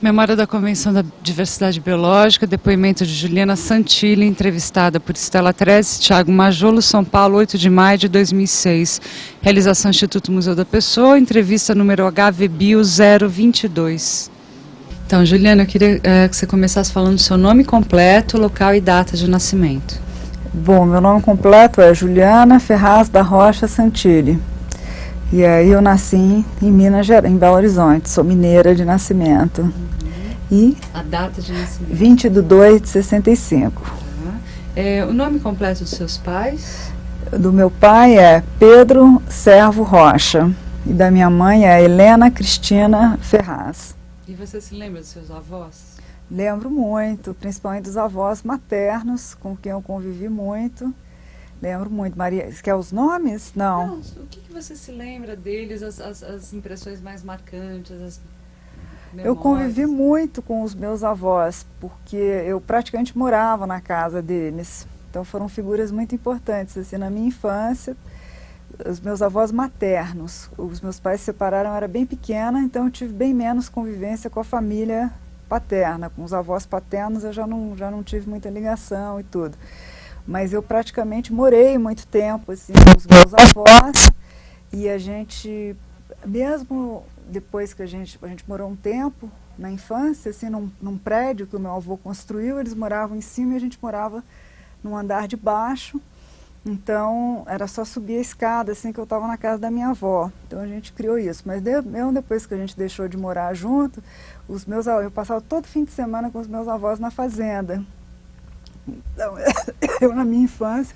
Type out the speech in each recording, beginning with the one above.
Memória da Convenção da Diversidade Biológica, depoimento de Juliana Santilli, entrevistada por Estela Trece, Thiago Majolo, São Paulo, 8 de maio de 2006. Realização Instituto Museu da Pessoa, entrevista número HVBio 022. Então, Juliana, eu queria que você começasse falando do seu nome completo, local e data de nascimento. Bom, meu nome completo é Juliana Ferraz da Rocha Santilli. E aí eu nasci em Minas Gerais, em Belo Horizonte, sou mineira de nascimento. E a data de nascimento? 20/2/65. O nome completo dos seus pais? Do meu pai é Pedro Servo Rocha e da minha mãe é Helena Cristina Ferraz. E você se lembra dos seus avós? Lembro muito, principalmente dos avós maternos, com quem eu convivi muito. Lembro muito. Maria, quer os nomes? Não. Não, o que você se lembra deles, as impressões mais marcantes, as memórias? Eu convivi muito com os meus avós, porque eu praticamente morava na casa deles. Então foram figuras muito importantes assim, na minha infância. Os meus avós maternos, os meus pais se separaram, eu era bem pequena, então eu tive bem menos convivência com a família paterna. Com os avós paternos eu já não tive muita ligação e tudo. Mas eu praticamente morei muito tempo assim, com os meus avós, e a gente, mesmo depois que a gente morou um tempo, na infância, assim, num prédio que o meu avô construiu, eles moravam em cima e a gente morava num andar de baixo, então era só subir a escada, assim, que eu estava na casa da minha avó, então a gente criou isso. Mas mesmo depois que a gente deixou de morar junto, eu passava todo fim de semana com os meus avós na fazenda. Então, eu na minha infância,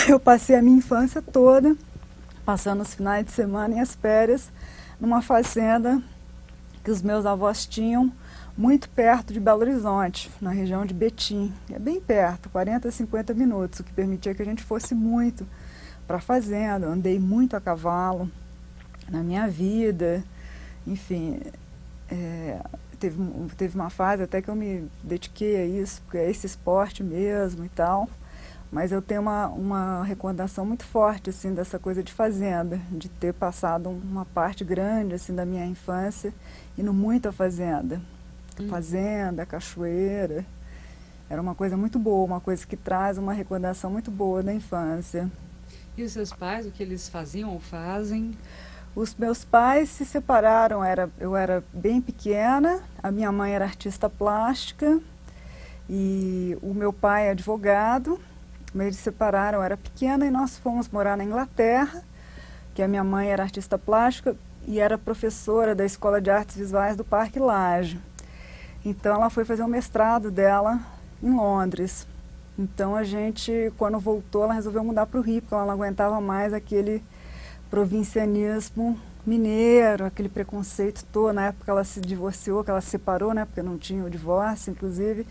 eu passei a minha infância toda, passando os finais de semana e as férias, numa fazenda que os meus avós tinham, muito perto de Belo Horizonte, na região de Betim. É bem perto, 40 a 50 minutos, o que permitia que a gente fosse muito para a fazenda. Eu andei muito a cavalo na minha vida, enfim... Teve uma fase até que eu me dediquei a isso, porque é esse esporte mesmo e tal, mas eu tenho uma recordação muito forte assim, dessa coisa de fazenda, de ter passado uma parte grande assim, da minha infância indo muito à fazenda. Fazenda, cachoeira, era uma coisa muito boa, uma coisa que traz uma recordação muito boa da infância. E os seus pais, o que eles faziam ou fazem? Os meus pais se separaram, eu era bem pequena, a minha mãe era artista plástica e o meu pai é advogado, mas eles se separaram, eu era pequena e nós fomos morar na Inglaterra, que a minha mãe era artista plástica e era professora da Escola de Artes Visuais do Parque Lage. Então ela foi fazer o mestrado dela em Londres. Então a gente, quando voltou, ela resolveu mudar para o Rio, porque ela não aguentava mais aquele provincianismo mineiro, aquele preconceito todo. Na época ela se divorciou, que ela se separou, né, porque não tinha o divórcio, inclusive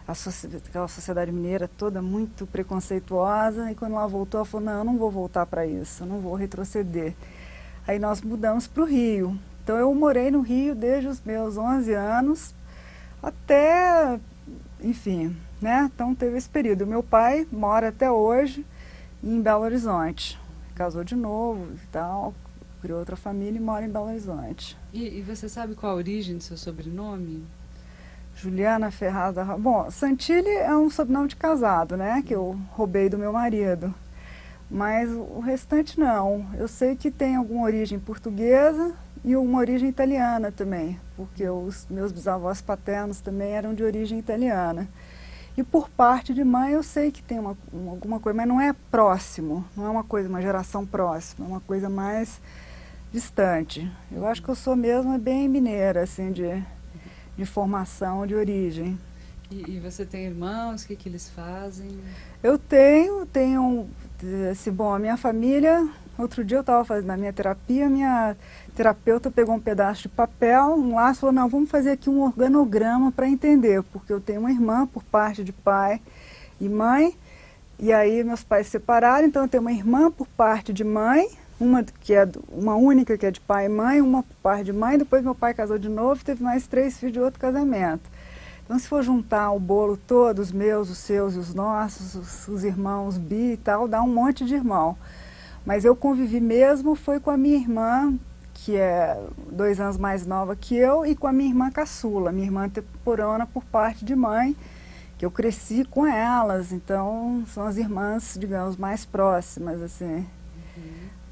aquela sociedade mineira toda muito preconceituosa, e quando ela voltou, ela falou, não, eu não vou voltar para isso, eu não vou retroceder. Aí nós mudamos para o Rio. Então eu morei no Rio desde os meus 11 anos até, enfim, né, então teve esse período. O meu pai mora até hoje em Belo Horizonte. Casou de novo e tal, criou outra família e mora em Belo Horizonte. E você sabe qual a origem do seu sobrenome? Juliana Ferraz da Rocha. Bom, Santilli é um sobrenome de casado, né, que eu roubei do meu marido. Mas o restante não. Eu sei que tem alguma origem portuguesa e uma origem italiana também, porque os meus bisavós paternos também eram de origem italiana. E por parte de mãe eu sei que tem alguma coisa, mas não é próximo, não é uma geração próxima, é uma coisa mais distante. Eu acho que eu sou mesmo bem mineira, assim, de formação, de origem. E você tem irmãos, o que eles fazem? Eu tenho, assim, bom, a minha família, outro dia eu estava fazendo a minha terapia, minha terapeuta pegou um pedaço de papel, um laço, e falou, não, vamos fazer aqui um organograma para entender, porque eu tenho uma irmã por parte de pai e mãe, e aí meus pais se separaram, então eu tenho uma irmã por parte de mãe, uma única que é de pai e mãe, uma por parte de mãe, depois meu pai casou de novo e teve mais 3 filhos de outro casamento. Então se for juntar o bolo todo, os meus, os seus e os nossos, os irmãos bi e tal, dá um monte de irmão. Mas eu convivi mesmo, foi com a minha irmã, que é 2 anos mais nova que eu, e com a minha irmã caçula, minha irmã contemporânea por parte de mãe, que eu cresci com elas, então são as irmãs, digamos, mais próximas, assim.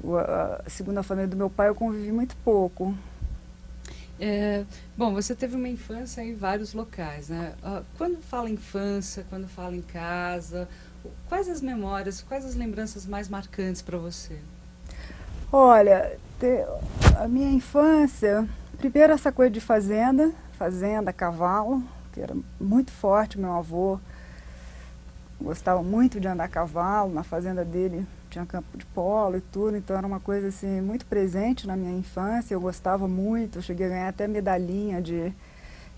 A segunda família do meu pai eu convivi muito pouco. Bom, você teve uma infância em vários locais, né? Quando fala infância, quando fala em casa, quais as memórias, quais as lembranças mais marcantes para você? Olha, a minha infância, primeiro essa coisa de fazenda, cavalo, que era muito forte, meu avô gostava muito de andar a cavalo, na fazenda dele tinha campo de polo e tudo, então era uma coisa assim muito presente na minha infância, eu gostava muito, eu cheguei a ganhar até medalhinha de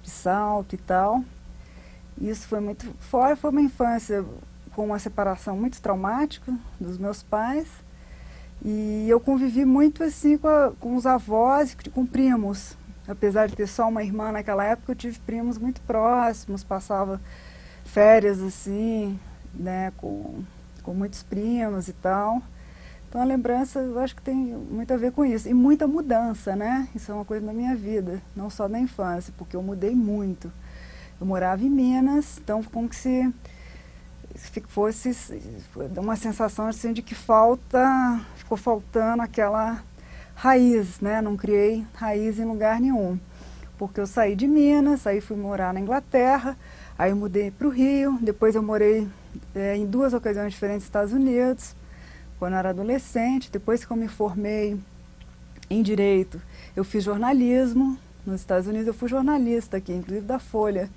salto e tal. Isso foi muito, fora foi uma infância com uma separação muito traumática dos meus pais, e eu convivi muito assim com os avós e com primos. Apesar de ter só uma irmã naquela época, eu tive primos muito próximos, passava férias assim, né, com muitos primos e tal. Então a lembrança eu acho que tem muito a ver com isso. E muita mudança, né? Isso é uma coisa na minha vida, não só na infância, porque eu mudei muito. Eu morava em Minas, então como que se fosse uma sensação assim de que ficou faltando aquela raiz, né? Não criei raiz em lugar nenhum. Porque eu saí de Minas, aí fui morar na Inglaterra, aí eu mudei para o Rio, depois eu morei em 2 ocasiões diferentes nos Estados Unidos, quando eu era adolescente. Depois que eu me formei em Direito, eu fiz jornalismo nos Estados Unidos, eu fui jornalista aqui, inclusive da Folha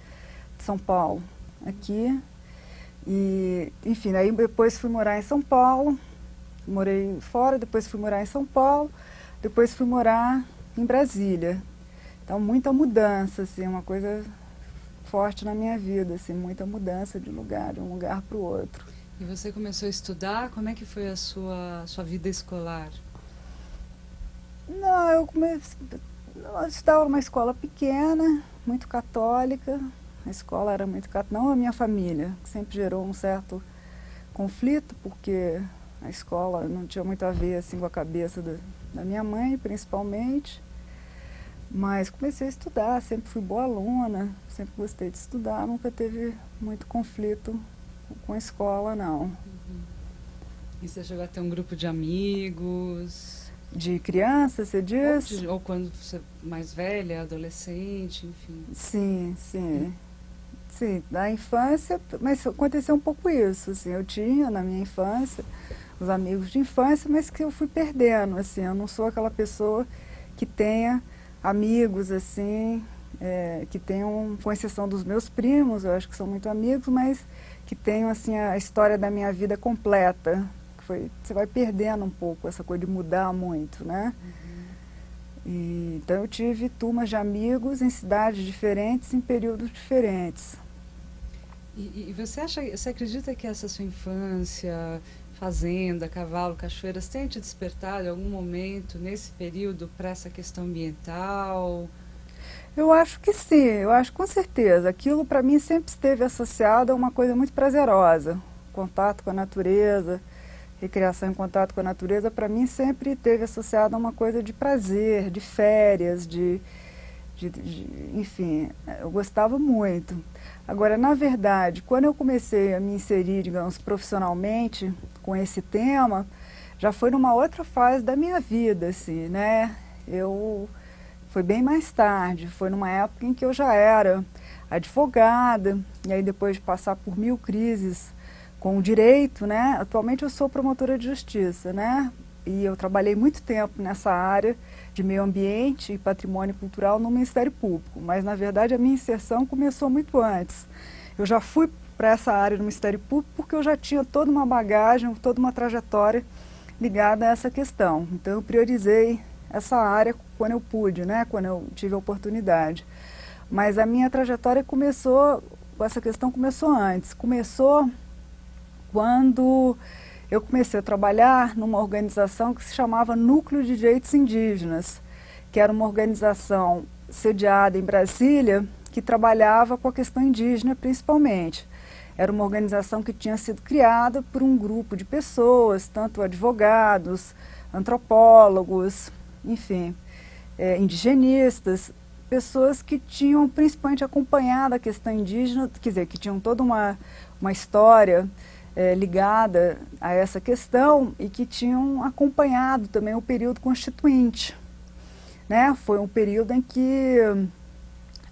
de São Paulo, aqui. E, enfim, aí depois fui morar em São Paulo, morei fora, depois fui morar em São Paulo, depois fui morar em Brasília. Então, muita mudança, assim, uma coisa forte na minha vida, assim, muita mudança de um lugar para o outro. E você começou a estudar? Como é que foi a sua vida escolar? Não, eu estudava numa escola pequena, muito católica. A escola era muito católica, não a minha família, que sempre gerou um certo conflito, porque a escola não tinha muito a ver assim, com a cabeça da minha mãe, principalmente. Mas comecei a estudar, sempre fui boa aluna, sempre gostei de estudar, nunca teve muito conflito com a escola, não. E você chegou a ter um grupo de amigos? De criança, você diz? Ou quando você é mais velha, adolescente, enfim. Sim, sim. Sim, na infância, mas aconteceu um pouco isso, assim, eu tinha na minha infância os amigos de infância, mas que eu fui perdendo, assim, eu não sou aquela pessoa que tenha amigos, assim, que tenham, com exceção dos meus primos, eu acho que são muito amigos, mas que tenham, assim, a história da minha vida completa. Você vai perdendo um pouco essa coisa de mudar muito, né? Então eu tive turmas de amigos em cidades diferentes, em períodos diferentes. E você acredita que essa sua infância, fazenda, cavalo, cachoeiras, tenha te despertado em algum momento, nesse período, para essa questão ambiental? Eu acho que sim, eu acho com certeza. Aquilo para mim sempre esteve associado a uma coisa muito prazerosa. Contato com a natureza, recreação em contato com a natureza, para mim sempre esteve associado a uma coisa de prazer, de férias, enfim, eu gostava muito. Agora, na verdade, quando eu comecei a me inserir, digamos, profissionalmente com esse tema, já foi numa outra fase da minha vida, assim, né? Foi bem mais tarde, foi numa época em que eu já era advogada, e aí depois de passar por 1000 crises com o direito, né? Atualmente eu sou promotora de justiça, né? E eu trabalhei muito tempo nessa área de meio ambiente e patrimônio cultural no Ministério Público, mas na verdade a minha inserção começou muito antes. Eu já fui para essa área no Ministério Público porque eu já tinha toda uma bagagem, toda uma trajetória ligada a essa questão. Então eu priorizei essa área quando eu pude, né? Quando eu tive a oportunidade. Mas a minha trajetória essa questão começou antes. Começou quando eu comecei a trabalhar numa organização que se chamava Núcleo de Direitos Indígenas, que era uma organização sediada em Brasília, que trabalhava com a questão indígena principalmente. Era uma organização que tinha sido criada por um grupo de pessoas, tanto advogados, antropólogos, enfim. indigenistas, pessoas que tinham principalmente acompanhado a questão indígena, quer dizer, que tinham toda uma história ligada a essa questão e que tinham acompanhado também o período constituinte, né? Foi um período em que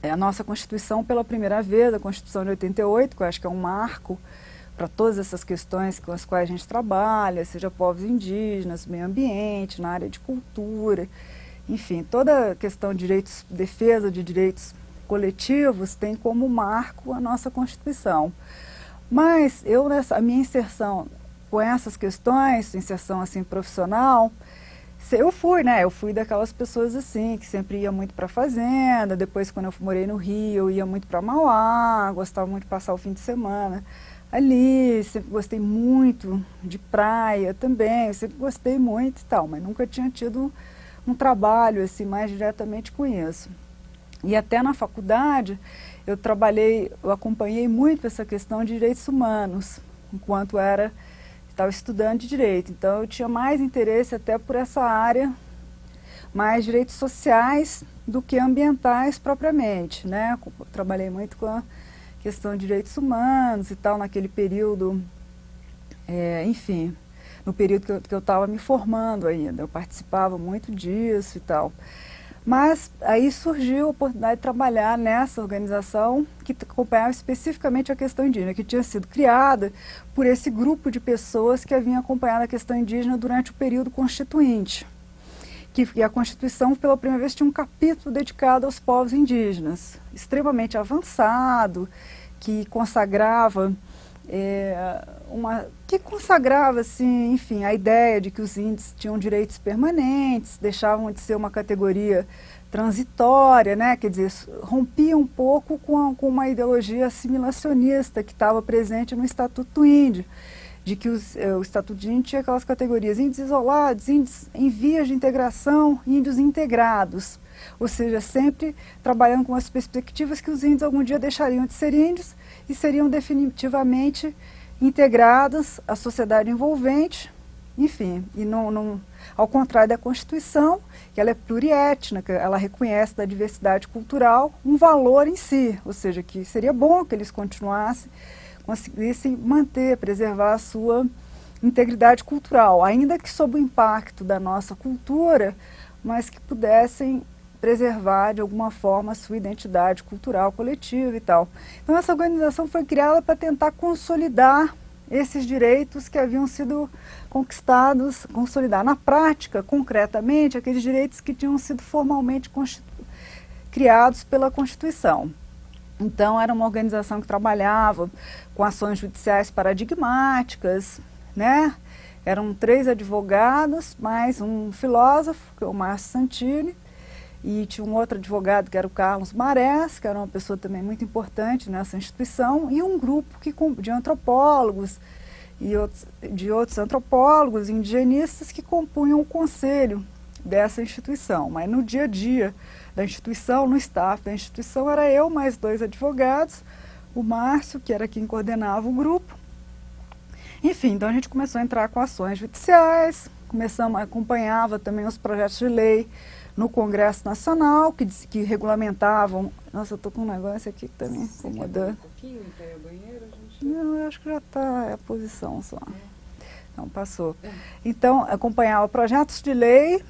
a nossa Constituição, pela primeira vez, a Constituição de 88, que eu acho que é um marco para todas essas questões com as quais a gente trabalha, seja povos indígenas, meio ambiente, na área de cultura, enfim, toda a questão de direitos, defesa de direitos coletivos tem como marco a nossa Constituição. Mas a minha inserção com essas questões, inserção assim profissional, eu fui daquelas pessoas assim, que sempre ia muito para a fazenda, depois quando eu morei no Rio, eu ia muito para Mauá, gostava muito de passar o fim de semana ali, sempre gostei muito de praia também, sempre gostei muito e tal, mas nunca tinha tido um trabalho assim mais diretamente com isso. E até na faculdade eu acompanhei muito essa questão de direitos humanos, enquanto estava estudando de direito. Então eu tinha mais interesse até por essa área, mais direitos sociais do que ambientais propriamente, né? Eu trabalhei muito com a questão de direitos humanos e tal, naquele período, enfim, no período que eu estava me formando ainda, eu participava muito disso e tal. Mas aí surgiu a oportunidade de trabalhar nessa organização que acompanhava especificamente a questão indígena, que tinha sido criada por esse grupo de pessoas que haviam acompanhado a questão indígena durante o período constituinte. E a Constituição, pela primeira vez, tinha um capítulo dedicado aos povos indígenas, extremamente avançado, que consagrava assim, enfim, a ideia de que os índios tinham direitos permanentes, deixavam de ser uma categoria transitória, né? Quer dizer, rompia um pouco com uma ideologia assimilacionista que estava presente no Estatuto do Índio, de que o Estatuto do Índio tinha aquelas categorias: índios isolados, índios em vias de integração, índios integrados. Ou seja, sempre trabalhando com as perspectivas que os índios algum dia deixariam de ser índios e seriam definitivamente integrados à sociedade envolvente, enfim, e ao contrário da Constituição, que ela é pluriétnica, ela reconhece da diversidade cultural um valor em si, ou seja, que seria bom que eles conseguissem manter, preservar a sua integridade cultural, ainda que sob o impacto da nossa cultura, mas que pudessem preservar de alguma forma a sua identidade cultural coletiva e tal. Então essa organização foi criada para tentar consolidar esses direitos que haviam sido conquistados, consolidar na prática, concretamente, aqueles direitos que tinham sido formalmente criados pela Constituição. Então era uma organização que trabalhava com ações judiciais paradigmáticas, né? Eram 3 advogados, mais um filósofo, que é o Márcio Santini, e tinha um outro advogado que era o Carlos Marés, que era uma pessoa também muito importante nessa instituição, e um grupo de antropólogos e de outros antropólogos indigenistas que compunham o conselho dessa instituição. Mas no dia a dia da instituição, no staff da instituição, era eu mais 2 advogados, o Márcio, que era quem coordenava o grupo. Enfim, então a gente começou a entrar com ações judiciais, acompanhava também os projetos de lei no Congresso Nacional, que regulamentavam... Nossa, eu estou com um negócio aqui que está me incomodando. Um pouquinho, então, banheiro, gente... Não, eu acho que já está a posição só. Não, passou. Então, acompanhava projetos de lei,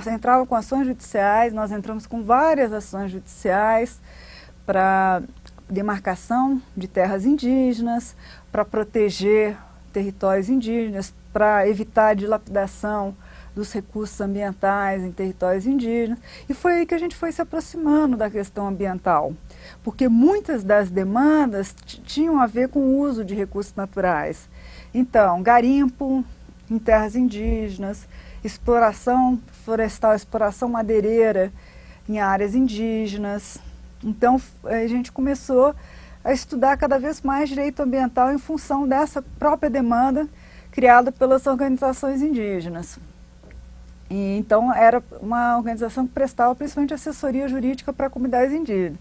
entrava com ações judiciais, nós entramos com várias ações judiciais para demarcação de terras indígenas, para proteger territórios indígenas, para evitar a dilapidação dos recursos ambientais em territórios indígenas, e foi aí que a gente foi se aproximando da questão ambiental, porque muitas das demandas tinham a ver com o uso de recursos naturais. Então, garimpo em terras indígenas, exploração florestal, exploração madeireira em áreas indígenas. Então, a gente começou a estudar cada vez mais direito ambiental em função dessa própria demanda criada pelas organizações indígenas. E, então, era uma organização que prestava principalmente assessoria jurídica para comunidades indígenas.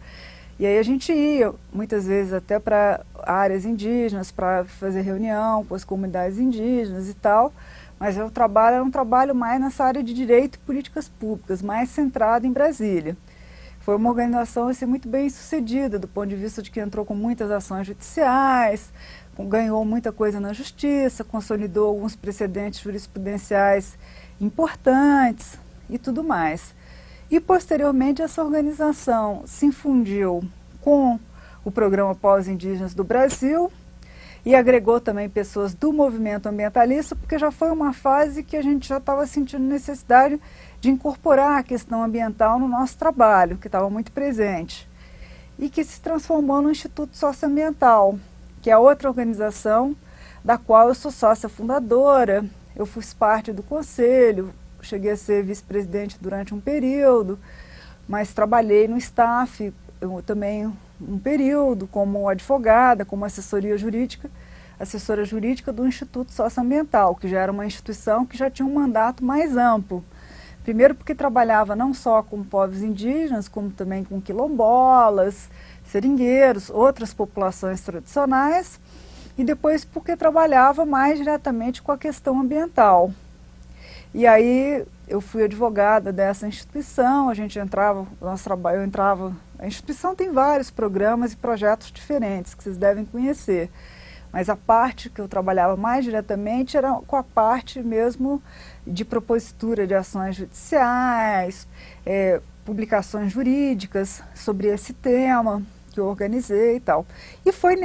E aí a gente ia, muitas vezes, até para áreas indígenas, para fazer reunião com as comunidades indígenas e tal, mas é um trabalho mais nessa área de direito e políticas públicas, mais centrado em Brasília. Foi uma organização assim, muito bem sucedida, do ponto de vista de que entrou com muitas ações judiciais, ganhou muita coisa na justiça, consolidou alguns precedentes jurisprudenciais importantes e tudo mais. E, posteriormente, essa organização se infundiu com o Programa Povos Indígenas do Brasil e agregou também pessoas do movimento ambientalista, porque já foi uma fase que a gente já estava sentindo necessidade de incorporar a questão ambiental no nosso trabalho, que estava muito presente, e que se transformou no Instituto Socioambiental, que é outra organização da qual eu sou sócia fundadora. Eu fiz parte do conselho, cheguei a ser vice-presidente durante um período, mas trabalhei no staff também um período como advogada, como assessora jurídica do Instituto Socioambiental, que já era uma instituição que já tinha um mandato mais amplo. Primeiro porque trabalhava não só com povos indígenas, como também com quilombolas, seringueiros, outras populações tradicionais, e depois porque trabalhava mais diretamente com a questão ambiental. E aí eu fui advogada dessa instituição, a instituição tem vários programas e projetos diferentes que vocês devem conhecer, mas a parte que eu trabalhava mais diretamente era com a parte mesmo de propositura de ações judiciais, publicações jurídicas sobre esse tema que eu organizei e tal. E foi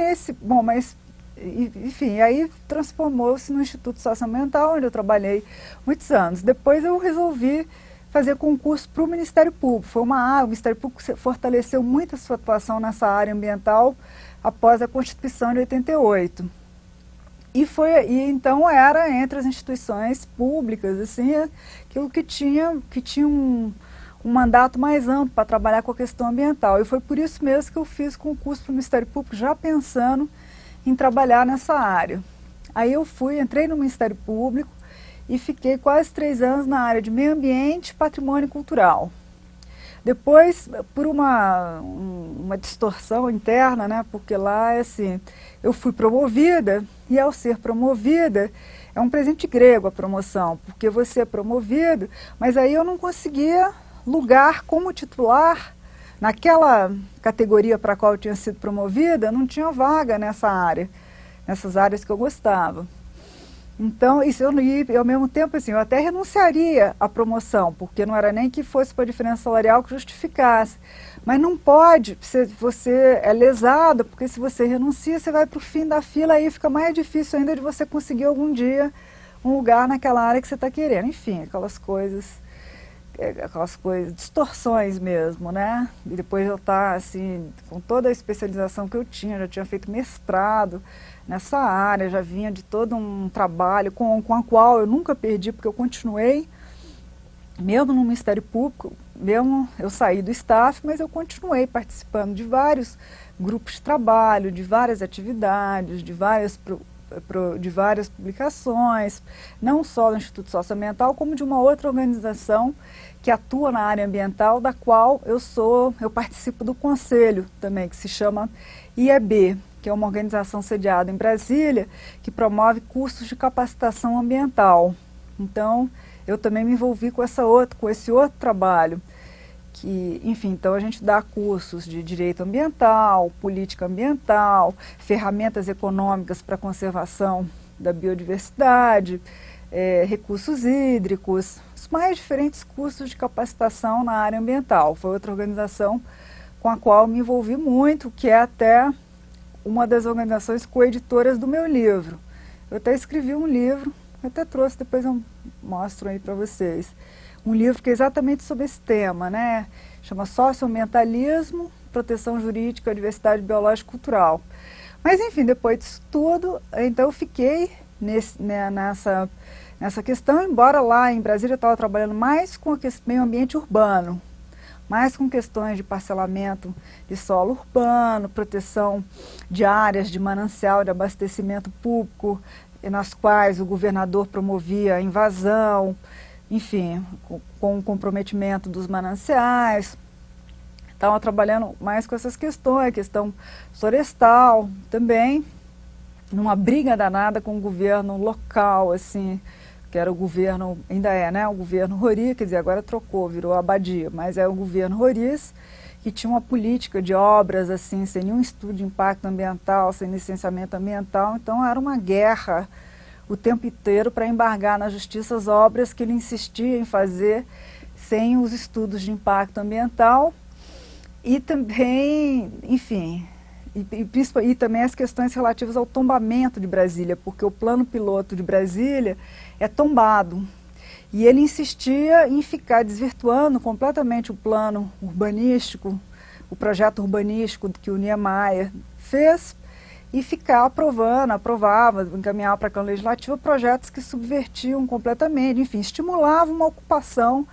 enfim, aí transformou-se no Instituto Socioambiental, onde eu trabalhei muitos anos. Depois eu resolvi fazer concurso para o Ministério Público. O Ministério Público fortaleceu muito a sua atuação nessa área ambiental após a Constituição de 88. Então era entre as instituições públicas, assim, aquilo que tinha um mandato mais amplo para trabalhar com a questão ambiental. E foi por isso mesmo que eu fiz concurso para o Ministério Público, já pensando em trabalhar nessa área. Aí eu entrei no Ministério Público e fiquei quase 3 anos na área de meio ambiente e patrimônio cultural. Depois, por uma distorção interna, né, porque lá assim, eu fui promovida, e ao ser promovida, é um presente grego a promoção, porque você é promovido, mas aí eu não conseguia lugar como titular. Naquela categoria para a qual eu tinha sido promovida, não tinha vaga nessa área, nessas áreas que eu gostava. Então, e ao mesmo tempo, assim, eu até renunciaria à promoção, porque não era nem que fosse para a diferença salarial que justificasse. Mas não pode, você é lesado, porque se você renuncia, você vai para o fim da fila, aí fica mais difícil ainda de você conseguir algum dia um lugar naquela área que você está querendo. Enfim, aquelas coisas, distorções mesmo, né? E depois de eu estar, assim, com toda a especialização que eu tinha, já tinha feito mestrado nessa área, já vinha de todo um trabalho com a qual eu nunca perdi, porque eu continuei, mesmo no Ministério Público, mesmo eu saí do staff, mas eu continuei participando de vários grupos de trabalho, de várias atividades, de várias publicações, não só do Instituto Socioambiental, como de uma outra organização que atua na área ambiental, da qual eu participo do conselho também, que se chama IEB, que é uma organização sediada em Brasília, que promove cursos de capacitação ambiental. Então, eu também me envolvi com esse outro trabalho, que, enfim, então a gente dá cursos de direito ambiental, política ambiental, ferramentas econômicas para a conservação da biodiversidade, recursos hídricos, os mais diferentes cursos de capacitação na área ambiental. Foi outra organização com a qual me envolvi muito, que é até uma das organizações coeditoras do meu livro. Eu até escrevi um livro, até trouxe, depois eu mostro aí para vocês. Um livro que é exatamente sobre esse tema, né? Chama Socioambientalismo, Proteção Jurídica, Diversidade Biológica e Cultural. Mas, enfim, depois disso tudo, então eu fiquei nessa questão, embora lá em Brasília eu estava trabalhando mais com o meio ambiente urbano, mais com questões de parcelamento de solo urbano, proteção de áreas de manancial de abastecimento público, nas quais o governador promovia a invasão, enfim, com o comprometimento dos mananciais. Estava trabalhando mais com essas questões, questão florestal também, numa briga danada com o governo local, assim, que era o governo, ainda é, né, o governo Roriz, quer dizer, agora trocou, virou abadia, mas é o governo Roriz, que tinha uma política de obras, assim, sem nenhum estudo de impacto ambiental, sem licenciamento ambiental, então era uma guerra o tempo inteiro para embargar na justiça as obras que ele insistia em fazer sem os estudos de impacto ambiental e também, enfim, e também as questões relativas ao tombamento de Brasília, porque o plano piloto de Brasília é tombado. E ele insistia em ficar desvirtuando completamente o plano urbanístico, o projeto urbanístico que o Niemeyer fez, e ficar aprovava, encaminhava para a Câmara Legislativa projetos que subvertiam completamente, enfim, estimulavam uma ocupação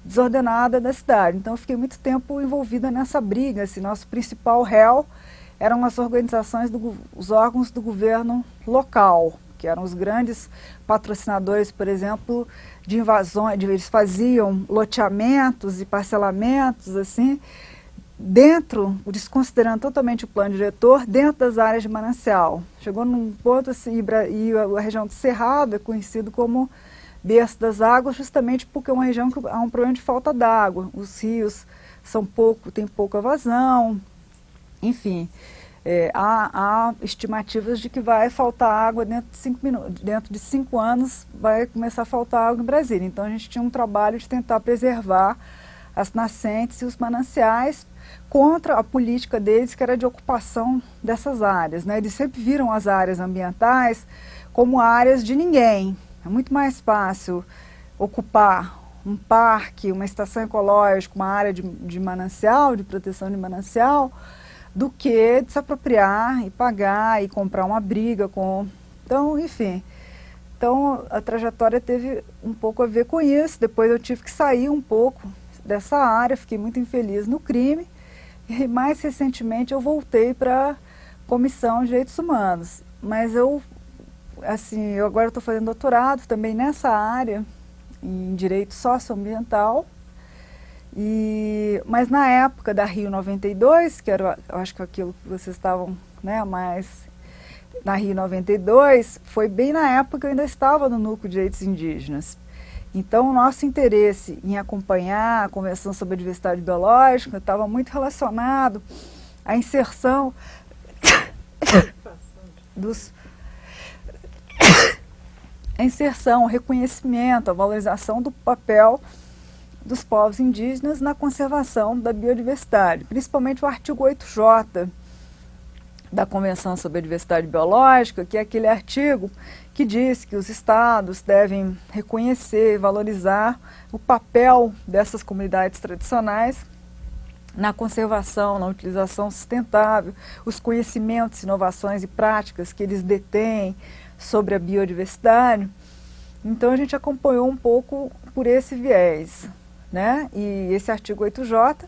desordenada da cidade. Então eu fiquei muito tempo envolvida nessa briga. Assim, nosso principal réu eram as organizações, os órgãos do governo local, que eram os grandes patrocinadores, por exemplo, de invasões, eles faziam loteamentos e parcelamentos, assim, dentro, desconsiderando totalmente o plano diretor, dentro das áreas de manancial. Chegou num ponto assim, e a região do Cerrado é conhecido como berço das águas, justamente porque é uma região que há um problema de falta d'água. Os rios têm pouca vazão, enfim. Há estimativas de que vai faltar água dentro de 5 anos, vai começar a faltar água em Brasília. Então a gente tinha um trabalho de tentar preservar as nascentes e os mananciais contra a política deles, que era de ocupação dessas áreas, né? Eles sempre viram as áreas ambientais como áreas de ninguém. É muito mais fácil ocupar um parque, uma estação ecológica, uma área de manancial, de proteção de manancial, do que de se apropriar e pagar e comprar uma briga com... Então, enfim, então a trajetória teve um pouco a ver com isso. Depois eu tive que sair um pouco dessa área, fiquei muito infeliz no crime e mais recentemente eu voltei para a Comissão de Direitos Humanos. Mas eu agora estou fazendo doutorado também nessa área, em Direito Socioambiental. Mas na época da Rio 92, que era, eu acho que aquilo que vocês estavam, né, mais na Rio 92, foi bem na época que eu ainda estava no Núcleo de Direitos Indígenas. Então o nosso interesse em acompanhar a Convenção sobre a Diversidade Biológica estava muito relacionado à inserção o reconhecimento, a valorização do papel dos povos indígenas na conservação da biodiversidade, principalmente o artigo 8J da Convenção sobre a Diversidade Biológica, que é aquele artigo que diz que os estados devem reconhecer e valorizar o papel dessas comunidades tradicionais na conservação, na utilização sustentável, os conhecimentos, inovações e práticas que eles detêm sobre a biodiversidade. Então a gente acompanhou um pouco por esse viés, né? E esse artigo 8J,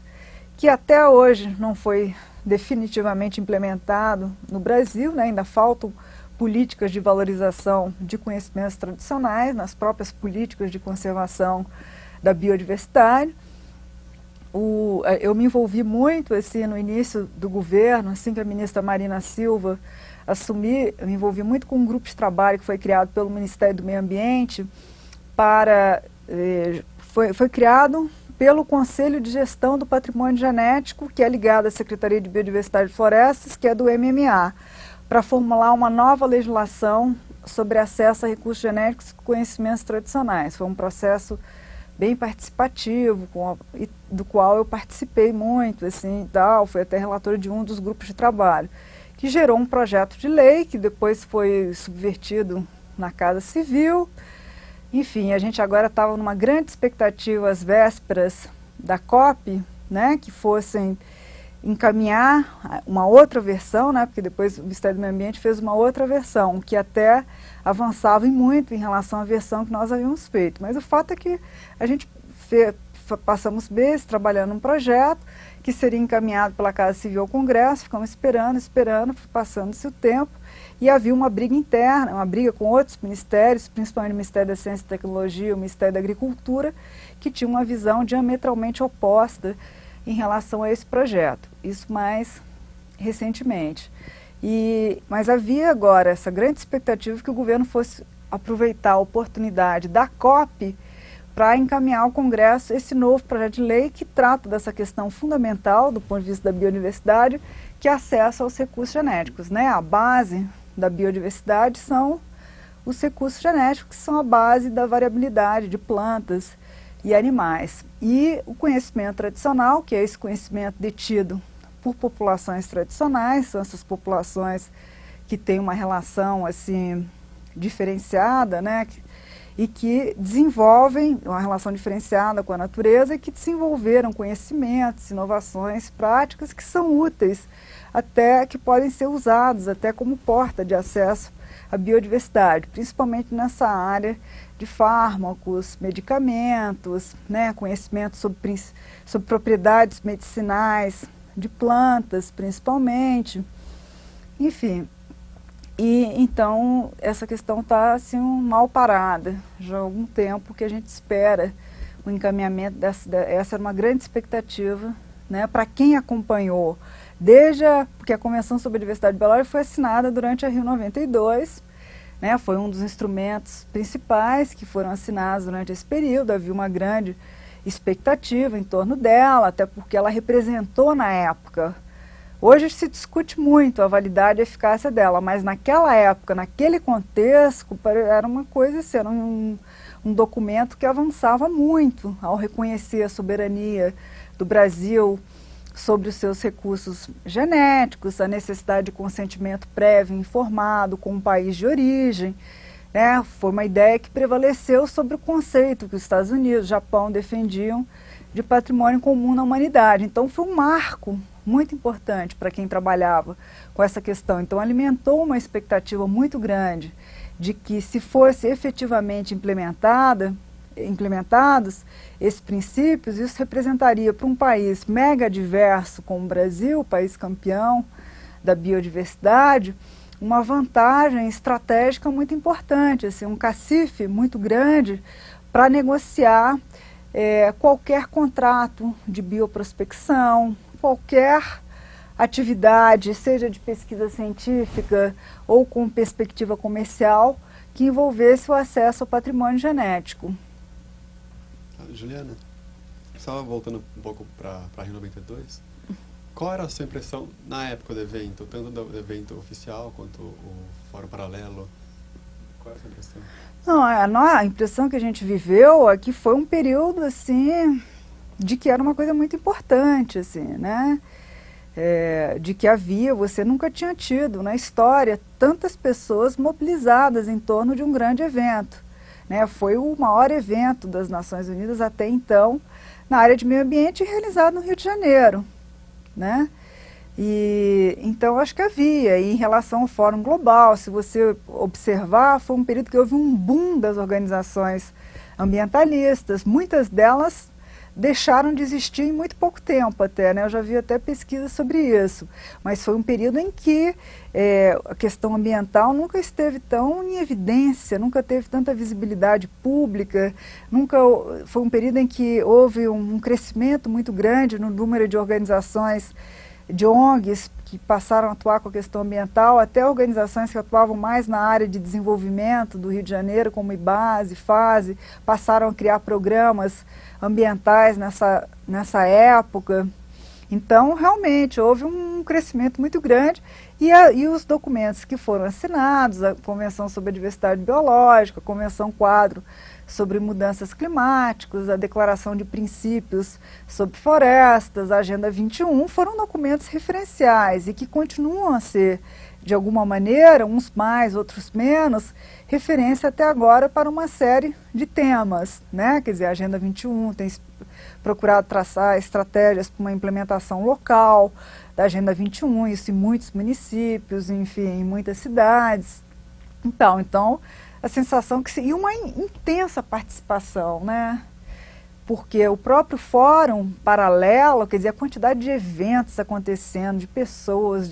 que até hoje não foi definitivamente implementado no Brasil, né? Ainda faltam políticas de valorização de conhecimentos tradicionais nas próprias políticas de conservação da biodiversidade. Eu me envolvi muito assim, no início do governo, assim que a ministra Marina Silva assumi, eu me envolvi muito com um grupo de trabalho que foi criado pelo Ministério do Meio Ambiente foi criado pelo Conselho de Gestão do Patrimônio Genético, que é ligado à Secretaria de Biodiversidade e Florestas, que é do MMA, para formular uma nova legislação sobre acesso a recursos genéticos e conhecimentos tradicionais. Foi um processo bem participativo, do qual eu participei muito, assim, fui até relatora de um dos grupos de trabalho, que gerou um projeto de lei que depois foi subvertido na Casa Civil. Enfim, a gente agora estava numa grande expectativa às vésperas da COP, né, que fossem encaminhar uma outra versão, né, porque depois o Ministério do Meio Ambiente fez uma outra versão, que até avançava muito em relação à versão que nós havíamos feito. Mas o fato é que a gente passamos meses trabalhando um projeto que seria encaminhado pela Casa Civil ao Congresso, ficamos esperando, passando-se o tempo, e havia uma briga interna, uma briga com outros ministérios, principalmente o Ministério da Ciência e Tecnologia, o Ministério da Agricultura, que tinha uma visão diametralmente oposta em relação a esse projeto. Isso mais recentemente. Mas havia agora essa grande expectativa que o governo fosse aproveitar a oportunidade da COP para encaminhar ao Congresso esse novo projeto de lei que trata dessa questão fundamental do ponto de vista da biodiversidade, que é acesso aos recursos genéticos, né? A base da biodiversidade são os recursos genéticos, que são a base da variabilidade de plantas e animais. E o conhecimento tradicional, que é esse conhecimento detido por populações tradicionais, são essas populações que têm uma relação assim diferenciada, né? E que desenvolvem uma relação diferenciada com a natureza e que desenvolveram conhecimentos, inovações, práticas que são úteis, até que podem ser usados até como porta de acesso à biodiversidade, principalmente nessa área de fármacos, medicamentos, né, conhecimento sobre propriedades medicinais de plantas, principalmente, enfim. E então essa questão está assim mal parada, já há algum tempo que a gente espera o encaminhamento essa era uma grande expectativa, né, para quem acompanhou, porque a Convenção sobre a Diversidade Biológica foi assinada durante a Rio 92, né, foi um dos instrumentos principais que foram assinados durante esse período, havia uma grande expectativa em torno dela, até porque ela representou na época. Hoje se discute muito a validade e a eficácia dela, mas naquela época, naquele contexto, era uma coisa assim, era um documento que avançava muito ao reconhecer a soberania do Brasil sobre os seus recursos genéticos, a necessidade de consentimento prévio e informado com o país de origem. Né? Foi uma ideia que prevaleceu sobre o conceito que os Estados Unidos e o Japão defendiam de patrimônio comum na humanidade. Então foi um marco muito importante para quem trabalhava com essa questão. Então alimentou uma expectativa muito grande de que, se fosse efetivamente implementados esses princípios, isso representaria para um país mega diverso como o Brasil, país campeão da biodiversidade, uma vantagem estratégica muito importante, assim, um cacife muito grande para negociar qualquer contrato de bioprospecção, qualquer atividade, seja de pesquisa científica ou com perspectiva comercial, que envolvesse o acesso ao patrimônio genético. Juliana, só voltando um pouco para a Rio 92, qual era a sua impressão na época do evento, tanto do evento oficial quanto o Fórum Paralelo? Qual era a sua impressão? Não, a impressão que a gente viveu é que foi um período assim de que era uma coisa muito importante, assim, né? De que você nunca tinha tido na história tantas pessoas mobilizadas em torno de um grande evento, né? Foi o maior evento das Nações Unidas até então na área de meio ambiente realizado no Rio de Janeiro, né? E então acho que havia, e em relação ao Fórum Global, se você observar, foi um período que houve um boom das organizações ambientalistas, muitas delas deixaram de existir em muito pouco tempo até, né? Eu já vi até pesquisas sobre isso, mas foi um período em que a questão ambiental nunca esteve tão em evidência, nunca teve tanta visibilidade pública, foi um período em que houve um crescimento muito grande no número de organizações, de ONGs que passaram a atuar com a questão ambiental, até organizações que atuavam mais na área de desenvolvimento do Rio de Janeiro, como IBASE, FASE, passaram a criar programas ambientais nessa época. Então, realmente, houve um crescimento muito grande e os documentos que foram assinados, a Convenção sobre a Diversidade Biológica, a Convenção Quadro sobre Mudanças Climáticas, a Declaração de Princípios sobre Florestas, a Agenda 21, foram documentos referenciais e que continuam a ser, de alguma maneira, uns mais, outros menos, referência até agora para uma série de temas, né? Quer dizer, a Agenda 21 tem procurado traçar estratégias para uma implementação local da Agenda 21, isso em muitos municípios, enfim, em muitas cidades. Então a sensação e uma intensa participação, né? Porque o próprio Fórum Paralelo, quer dizer, a quantidade de eventos acontecendo, de pessoas,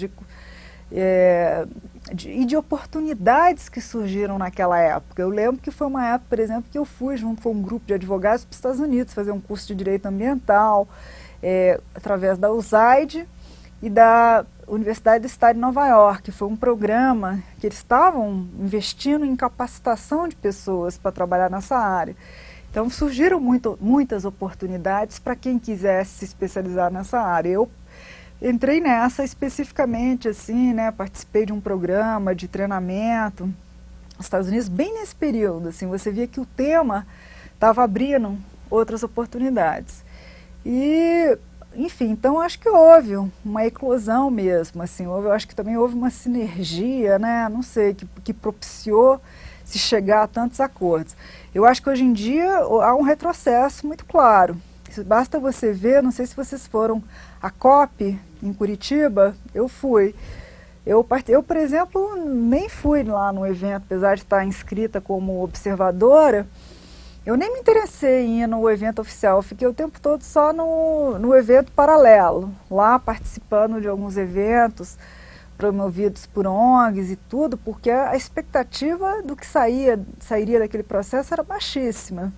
e de oportunidades que surgiram naquela época. Eu lembro que foi uma época, por exemplo, que eu fui junto com um grupo de advogados para os Estados Unidos fazer um curso de Direito Ambiental, através da USAID, e da Universidade do Estado de Nova York. Foi um programa que eles estavam investindo em capacitação de pessoas para trabalhar nessa área. Então surgiram muitas oportunidades para quem quisesse se especializar nessa área. Eu entrei nessa especificamente, assim, né, participei de um programa de treinamento nos Estados Unidos, bem nesse período, assim, você via que o tema estava abrindo outras oportunidades. E, enfim, então acho que houve uma eclosão mesmo, assim, eu acho que também houve uma sinergia, né, não sei, que propiciou se chegar a tantos acordos. Eu acho que hoje em dia há um retrocesso muito claro. Basta você ver, não sei se vocês foram à COP em Curitiba, eu fui. Eu, por exemplo, nem fui lá no evento, apesar de estar inscrita como observadora, eu nem me interessei em ir no evento oficial, eu fiquei o tempo todo só no evento paralelo, lá participando de alguns eventos promovidos por ONGs e tudo, porque a expectativa do que sairia daquele processo era baixíssima.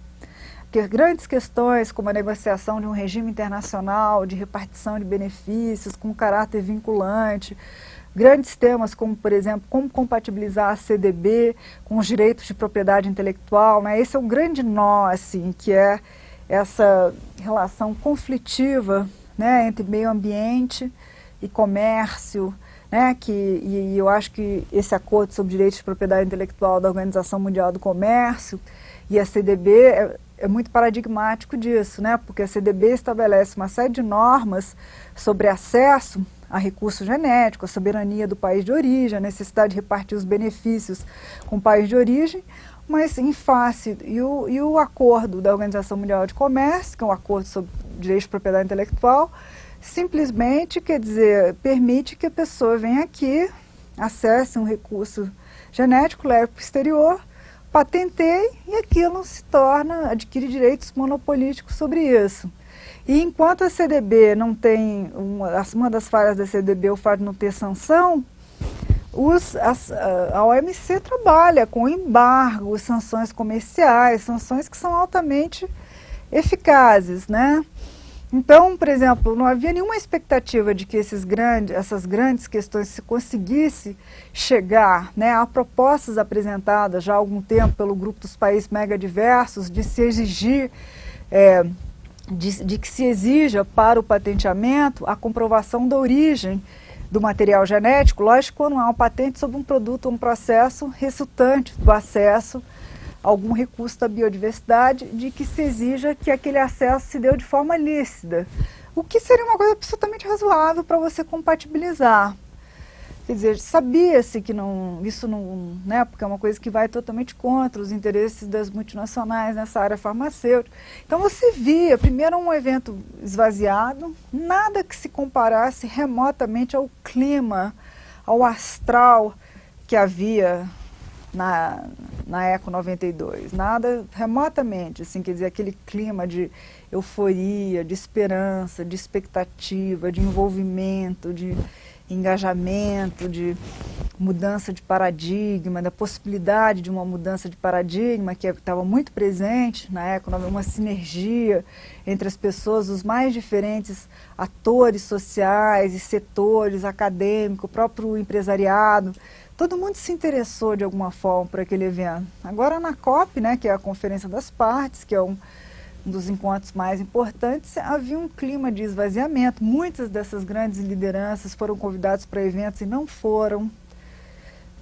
Porque grandes questões como a negociação de um regime internacional, de repartição de benefícios com caráter vinculante, grandes temas como, por exemplo, como compatibilizar a CDB com os direitos de propriedade intelectual, né? Esse é um grande nó, assim, que é essa relação conflitiva, né, entre meio ambiente e comércio, né, e eu acho que esse acordo sobre direitos de propriedade intelectual da Organização Mundial do Comércio e a CDB é muito paradigmático disso, né, porque a CDB estabelece uma série de normas sobre acesso a recurso genético, a soberania do país de origem, a necessidade de repartir os benefícios com o país de origem, mas em face, e o acordo da Organização Mundial de Comércio, que é um acordo sobre direitos de propriedade intelectual, simplesmente, quer dizer, permite que a pessoa venha aqui, acesse um recurso genético, leve para o exterior, patenteie e aquilo adquire direitos monopolísticos sobre isso. E enquanto a CDB não tem, uma das falhas da CDB é o fato de não ter sanção, a OMC trabalha com embargos, sanções comerciais, sanções que são altamente eficazes, né? Então, por exemplo, não havia nenhuma expectativa de que essas grandes questões se conseguisse chegar, né, a propostas apresentadas já há algum tempo pelo grupo dos países megadiversos de se exigir, de que se exija para o patenteamento a comprovação da origem do material genético, lógico, quando há uma patente sobre um produto ou um processo resultante do acesso algum recurso da biodiversidade, de que se exija que aquele acesso se deu de forma lícita, o que seria uma coisa absolutamente razoável para você compatibilizar. Quer dizer, sabia-se que isso não, né, porque é uma coisa que vai totalmente contra os interesses das multinacionais nessa área farmacêutica. Então você via, primeiro, um evento esvaziado, nada que se comparasse remotamente ao clima, ao astral que havia na Eco 92, nada remotamente, assim, quer dizer, aquele clima de euforia, de esperança, de expectativa, de envolvimento, de engajamento, de mudança de paradigma, da possibilidade de uma mudança de paradigma que estava muito presente na Eco, uma sinergia entre as pessoas, os mais diferentes atores sociais e setores acadêmicos, o próprio empresariado. Todo mundo se interessou de alguma forma por aquele evento. Agora na COP, né, que é a Conferência das Partes, que é um dos encontros mais importantes, havia um clima de esvaziamento. Muitas dessas grandes lideranças foram convidadas para eventos e não foram,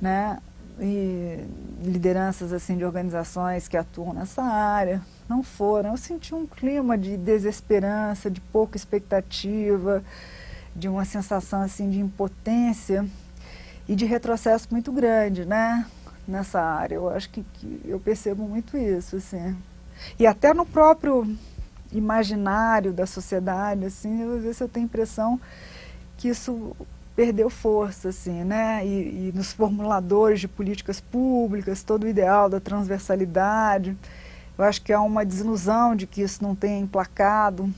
né? E lideranças assim de organizações que atuam nessa área não foram. Eu senti um clima de desesperança, de pouca expectativa, de uma sensação assim de impotência e de retrocesso muito grande, né, nessa área. Eu acho que eu percebo muito isso, assim. E até no próprio imaginário da sociedade, assim, às vezes eu tenho a impressão que isso perdeu força, assim, né, e nos formuladores de políticas públicas, todo o ideal da transversalidade. Eu acho que há uma desilusão de que isso não tenha emplacado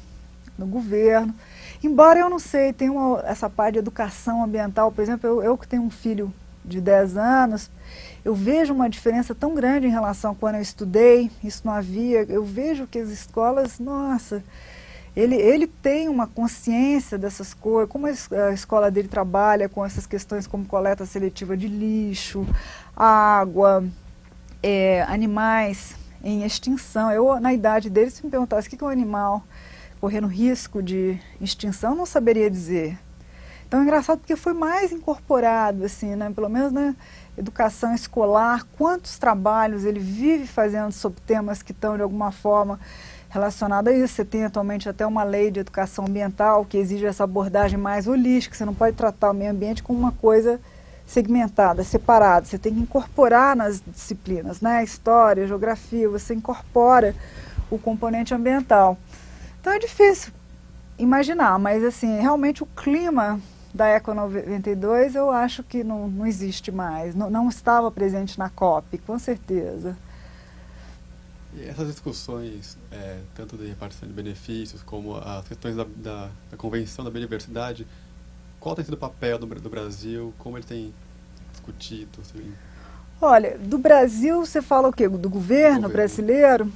no governo. Embora eu não sei, tem essa parte de educação ambiental, por exemplo, eu que tenho um filho de 10 anos, eu vejo uma diferença tão grande em relação a quando eu estudei, isso não havia, eu vejo que as escolas, nossa, Ele tem uma consciência dessas coisas, como a escola dele trabalha com essas questões como coleta seletiva de lixo, água, animais em extinção. Eu, na idade dele, se me perguntasse o que é um animal correndo risco de extinção, eu não saberia dizer. Então é engraçado porque foi mais incorporado, assim, né, pelo menos na educação escolar, quantos trabalhos ele vive fazendo sobre temas que estão de alguma forma relacionados a isso. Você tem atualmente até uma lei de educação ambiental que exige essa abordagem mais holística, você não pode tratar o meio ambiente como uma coisa segmentada, separada, você tem que incorporar nas disciplinas, né, história, geografia, você incorpora o componente ambiental. Então é difícil imaginar, mas assim, realmente o clima da Eco 92 eu acho que não existe mais, não estava presente na COP, com certeza. E essas discussões, tanto de repartição de benefícios, como as questões da Convenção da Biodiversidade, qual tem sido o papel do Brasil, como ele tem discutido? Assim? Olha, do Brasil você fala o quê? Do governo brasileiro?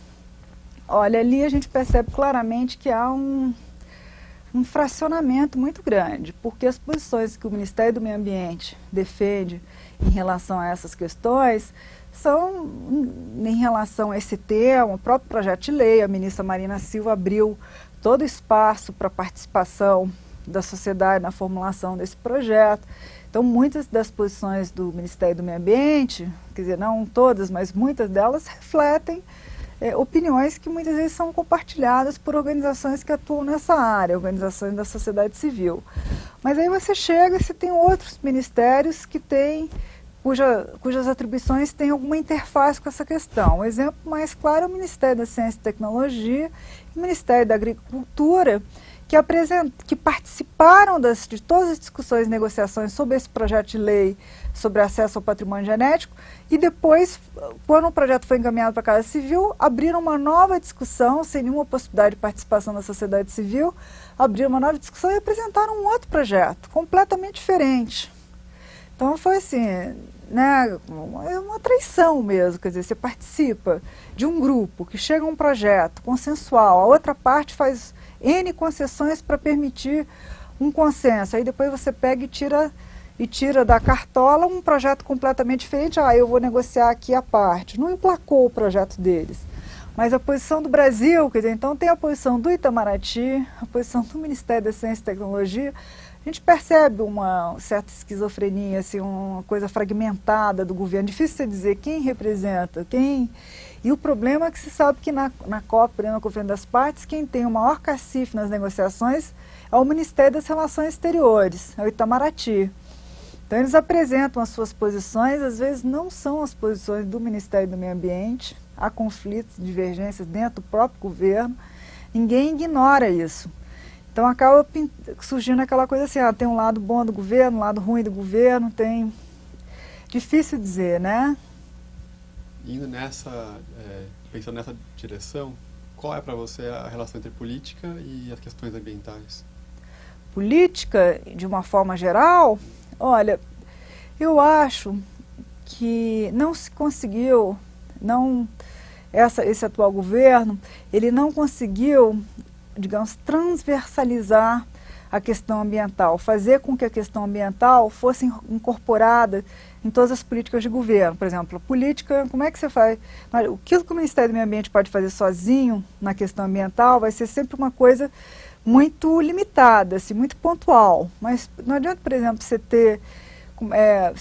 Olha, ali a gente percebe claramente que há um fracionamento muito grande, porque as posições que o Ministério do Meio Ambiente defende em relação a essas questões são em relação a esse tema. O próprio projeto de lei, a ministra Marina Silva abriu todo o espaço para a participação da sociedade na formulação desse projeto. Então, muitas das posições do Ministério do Meio Ambiente, quer dizer, não todas, mas muitas delas refletem opiniões que muitas vezes são compartilhadas por organizações que atuam nessa área, organizações da sociedade civil. Mas aí você chega e você tem outros ministérios que têm, cujas atribuições têm alguma interface com essa questão. O exemplo mais claro é o Ministério da Ciência e Tecnologia e o Ministério da Agricultura, que participaram de todas as discussões e negociações sobre esse projeto de lei sobre acesso ao patrimônio genético, e depois, quando o projeto foi encaminhado para a Casa Civil, abriram uma nova discussão, sem nenhuma possibilidade de participação da sociedade civil, abriram uma nova discussão e apresentaram um outro projeto, completamente diferente. Então foi assim, né, é uma traição mesmo, quer dizer, você participa de um grupo que chega a um projeto consensual, a outra parte faz N concessões para permitir um consenso, aí depois você pega e tira da cartola um projeto completamente diferente. Eu vou negociar aqui a parte. Não emplacou o projeto deles. Mas a posição do Brasil, quer dizer, então tem a posição do Itamaraty, a posição do Ministério da Ciência e Tecnologia. A gente percebe uma certa esquizofrenia, assim, uma coisa fragmentada do governo. Difícil você dizer quem representa, quem... E o problema é que se sabe que na COP, na Conferência das Partes, quem tem o maior cacife nas negociações é o Ministério das Relações Exteriores, é o Itamaraty. Então eles apresentam as suas posições, às vezes não são as posições do Ministério do Meio Ambiente, há conflitos, divergências dentro do próprio governo, ninguém ignora isso. Então acaba surgindo aquela coisa assim, tem um lado bom do governo, um lado ruim do governo, tem... Difícil dizer, né? Indo pensando nessa direção, qual é para você a relação entre política e as questões ambientais? Política, de uma forma geral, olha, eu acho que não se conseguiu, esse atual governo, ele não conseguiu, digamos, transversalizar a questão ambiental, fazer com que a questão ambiental fosse incorporada em todas as políticas de governo. Por exemplo, a política, como é que você faz? O que o Ministério do Meio Ambiente pode fazer sozinho na questão ambiental vai ser sempre uma coisa muito limitada, assim, muito pontual. Mas não adianta, por exemplo, você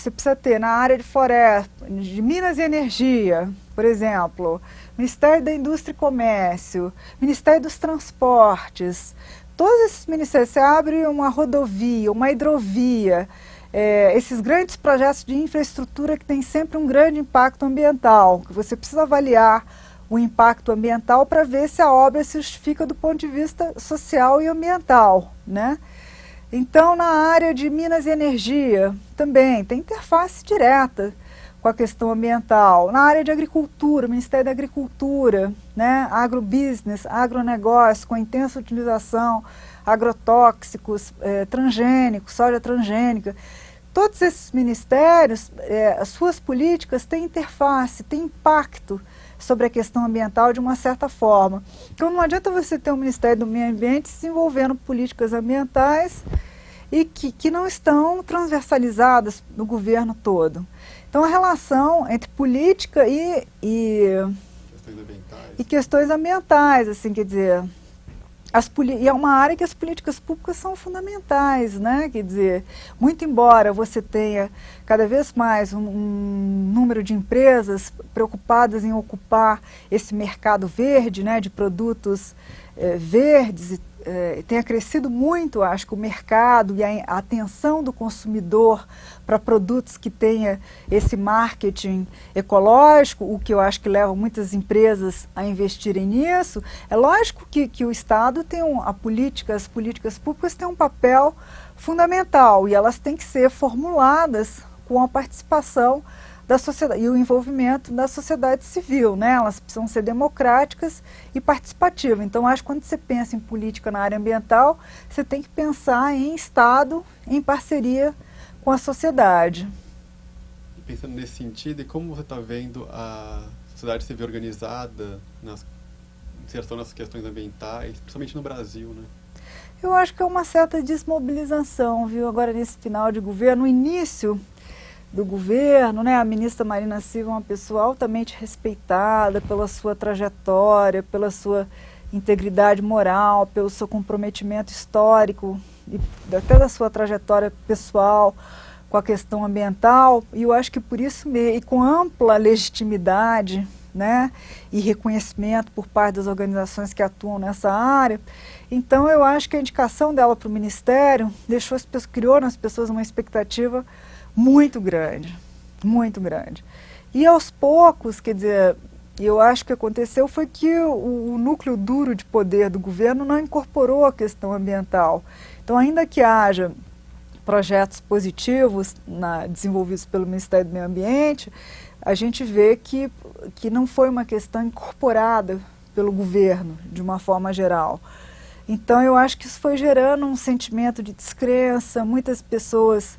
precisa ter na área de floresta, de Minas e Energia, por exemplo, Ministério da Indústria e Comércio, Ministério dos Transportes. Todos esses ministérios, você abre uma rodovia, uma hidrovia, esses grandes projetos de infraestrutura que têm sempre um grande impacto ambiental, que você precisa avaliar o impacto ambiental para ver se a obra se justifica do ponto de vista social e ambiental, né? Então, na área de Minas e Energia, também tem interface direta com a questão ambiental. Na área de agricultura, Ministério da Agricultura, né? Agrobusiness, agronegócio, com a intensa utilização, agrotóxicos, transgênicos, soja transgênica. Todos esses ministérios, as suas políticas têm interface, têm impacto sobre a questão ambiental de uma certa forma. Então não adianta você ter um Ministério do Meio Ambiente desenvolvendo políticas ambientais e que não estão transversalizadas no governo todo. Então a relação entre política e questões ambientais, assim, quer dizer, e é uma área que as políticas públicas são fundamentais, né? Quer dizer, muito embora você tenha cada vez mais um número de empresas preocupadas em ocupar esse mercado verde, né, de produtos verdes, tenha crescido muito, acho que o mercado e a atenção do consumidor para produtos que tenha esse marketing ecológico, o que eu acho que leva muitas empresas a investirem nisso. É lógico que o Estado tem as políticas públicas têm um papel fundamental e elas têm que ser formuladas com a participação da sociedade e o envolvimento da sociedade civil, né? Elas precisam ser democráticas e participativas. Então, acho que quando você pensa em política na área ambiental, você tem que pensar em Estado em parceria com a sociedade. Pensando nesse sentido, e como você está vendo a sociedade civil organizada na inserção nas questões ambientais, principalmente no Brasil, né? Eu acho que é uma certa desmobilização, viu? Agora, nesse final de governo, no início do governo, né, a ministra Marina Silva é uma pessoa altamente respeitada pela sua trajetória, pela sua integridade moral, pelo seu comprometimento histórico e até da sua trajetória pessoal com a questão ambiental, e eu acho que por isso mesmo, e com ampla legitimidade, né, e reconhecimento por parte das organizações que atuam nessa área. Então eu acho que a indicação dela para o Ministério criou nas pessoas uma expectativa muito grande, muito grande. E aos poucos, quer dizer, eu acho que aconteceu foi que o núcleo duro de poder do governo não incorporou a questão ambiental. Então, ainda que haja projetos positivos desenvolvidos pelo Ministério do Meio Ambiente, a gente vê que não foi uma questão incorporada pelo governo, de uma forma geral. Então, eu acho que isso foi gerando um sentimento de descrença. Muitas pessoas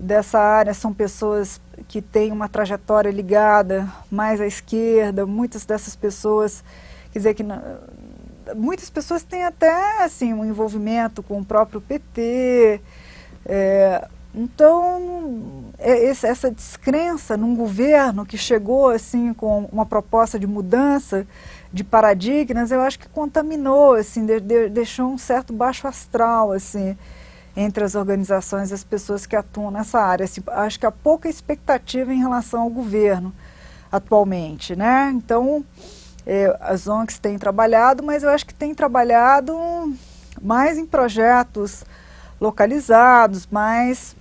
dessa área são pessoas que têm uma trajetória ligada mais à esquerda. Muitas dessas pessoas, quer dizer, muitas pessoas têm até assim, um envolvimento com o próprio PT. Então, essa descrença num governo que chegou assim, com uma proposta de mudança de paradigmas, eu acho que contaminou, assim, deixou um certo baixo astral, assim, entre as organizações e as pessoas que atuam nessa área. Assim, acho que há pouca expectativa em relação ao governo atualmente, né? Então, as ONGs têm trabalhado, mas eu acho que têm trabalhado mais em projetos localizados, mais,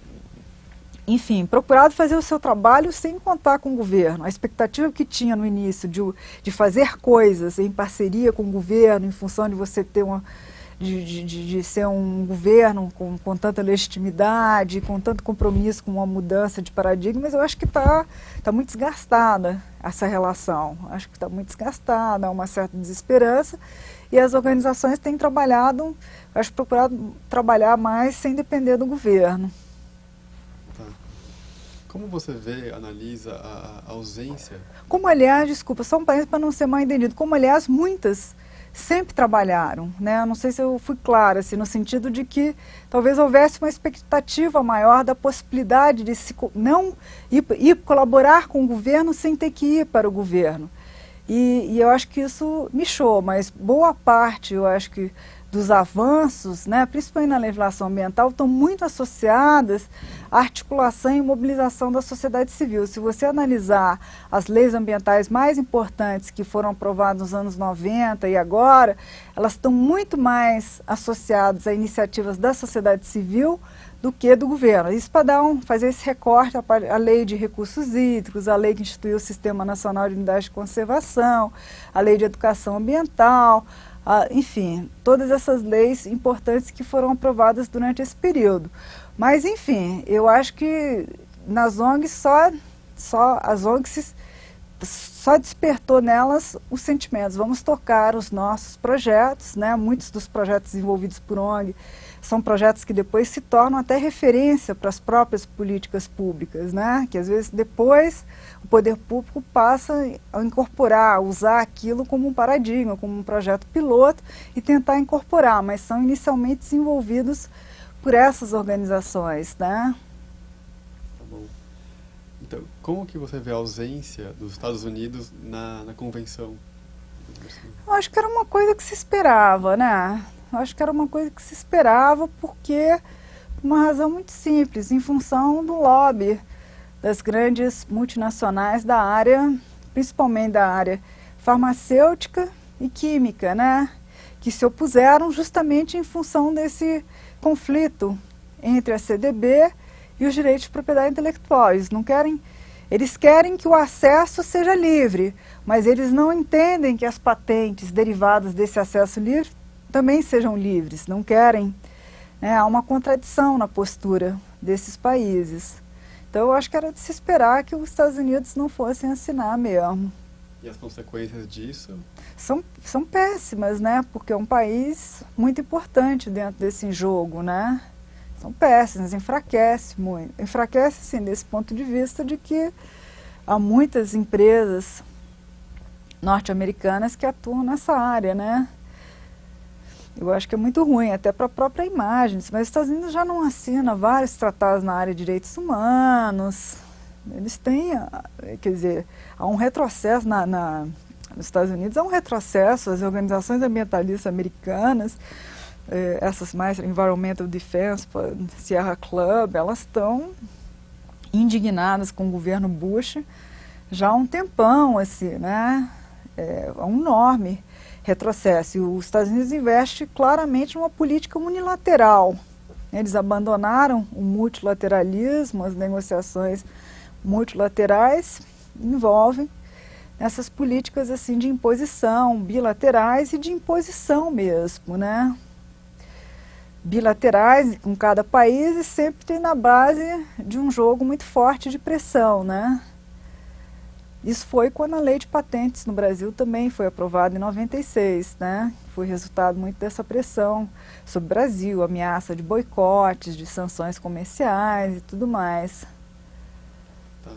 enfim, procurado fazer o seu trabalho sem contar com o governo. A expectativa que tinha no início de fazer coisas em parceria com o governo, em função de você ter de ser um governo com tanta legitimidade, com tanto compromisso com uma mudança de paradigmas, eu acho que está muito desgastada essa relação. Acho que está muito desgastada, há uma certa desesperança, e as organizações têm trabalhado, acho que procurado trabalhar mais sem depender do governo. Tá. Como você vê, analisa a ausência? Como, aliás, desculpa, só um parênteses para não ser mal entendido, como, aliás, muitas sempre trabalharam, né? Eu não sei se eu fui clara, assim, no sentido de que talvez houvesse uma expectativa maior da possibilidade de não ir colaborar com o governo sem ter que ir para o governo. E eu acho que isso mexeu, mas boa parte, eu acho que dos avanços, né, principalmente na legislação ambiental, estão muito associadas à articulação e mobilização da sociedade civil. Se você analisar as leis ambientais mais importantes que foram aprovadas nos anos 90 e agora, elas estão muito mais associadas a iniciativas da sociedade civil do que do governo. Isso para fazer esse recorte, a lei de recursos hídricos, a lei que instituiu o Sistema Nacional de Unidades de Conservação, a lei de educação ambiental, enfim, todas essas leis importantes que foram aprovadas durante esse período. Mas, enfim, eu acho que nas ONGs as ONGs só despertou nelas os sentimentos. Vamos tocar os nossos projetos, né? Muitos dos projetos desenvolvidos por ONG são projetos que depois se tornam até referência para as próprias políticas públicas, né? Que às vezes depois o poder público passa a incorporar, a usar aquilo como um paradigma, como um projeto piloto e tentar incorporar, mas são inicialmente desenvolvidos por essas organizações, né? Tá bom. Então, como que você vê a ausência dos Estados Unidos na convenção? Eu acho que era uma coisa que se esperava, né? Eu acho que era uma coisa que se esperava porque, por uma razão muito simples, em função do lobby das grandes multinacionais da área, principalmente da área farmacêutica e química, né? Que se opuseram justamente em função desse conflito entre a CDB e os direitos de propriedade intelectual. Eles querem que o acesso seja livre, mas eles não entendem que as patentes derivadas desse acesso livre também sejam livres, não querem, né? Há uma contradição na postura desses países. Então eu acho que era de se esperar que os Estados Unidos não fossem assinar mesmo. E as consequências disso? São péssimas, né? Porque é um país muito importante dentro desse jogo, né? São péssimas, enfraquece muito. Enfraquece, sim, desse ponto de vista de que há muitas empresas norte-americanas que atuam nessa área, né? Eu acho que é muito ruim, até para a própria imagem. Mas os Estados Unidos já não assina vários tratados na área de direitos humanos. Eles têm, quer dizer, há um retrocesso nos Estados Unidos, há um retrocesso. As organizações ambientalistas americanas, essas mais Environmental Defense, Sierra Club, elas estão indignadas com o governo Bush já há um tempão, assim, né? É um enorme retrocesso. E os Estados Unidos investem claramente numa política unilateral. Eles abandonaram o multilateralismo, as negociações multilaterais envolvem essas políticas assim de imposição, bilaterais e de imposição mesmo, né? Bilaterais com cada país e sempre na base de um jogo muito forte de pressão, né? Isso foi quando a lei de patentes no Brasil também foi aprovada em 96, né? Foi resultado muito dessa pressão sobre o Brasil, ameaça de boicotes, de sanções comerciais e tudo mais. Tá.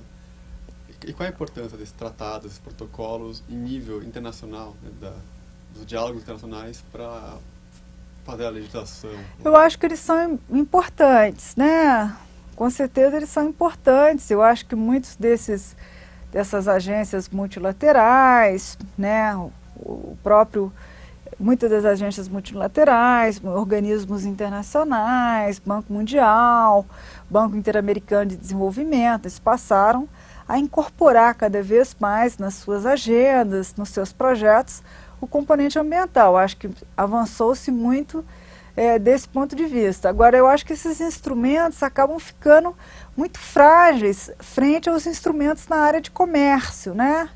E qual é a importância desses tratados, desses protocolos em nível internacional, né, dos diálogos internacionais para fazer a legislação? Eu acho que eles são importantes, né? Com certeza eles são importantes. Eu acho que muitos dessas agências multilaterais, né, muitas das agências multilaterais, organismos internacionais, Banco Mundial, Banco Interamericano de Desenvolvimento, eles passaram a incorporar cada vez mais nas suas agendas, nos seus projetos, o componente ambiental. Acho que avançou-se muito desse ponto de vista. Agora, eu acho que esses instrumentos acabam ficando muito frágeis frente aos instrumentos na área de comércio, né?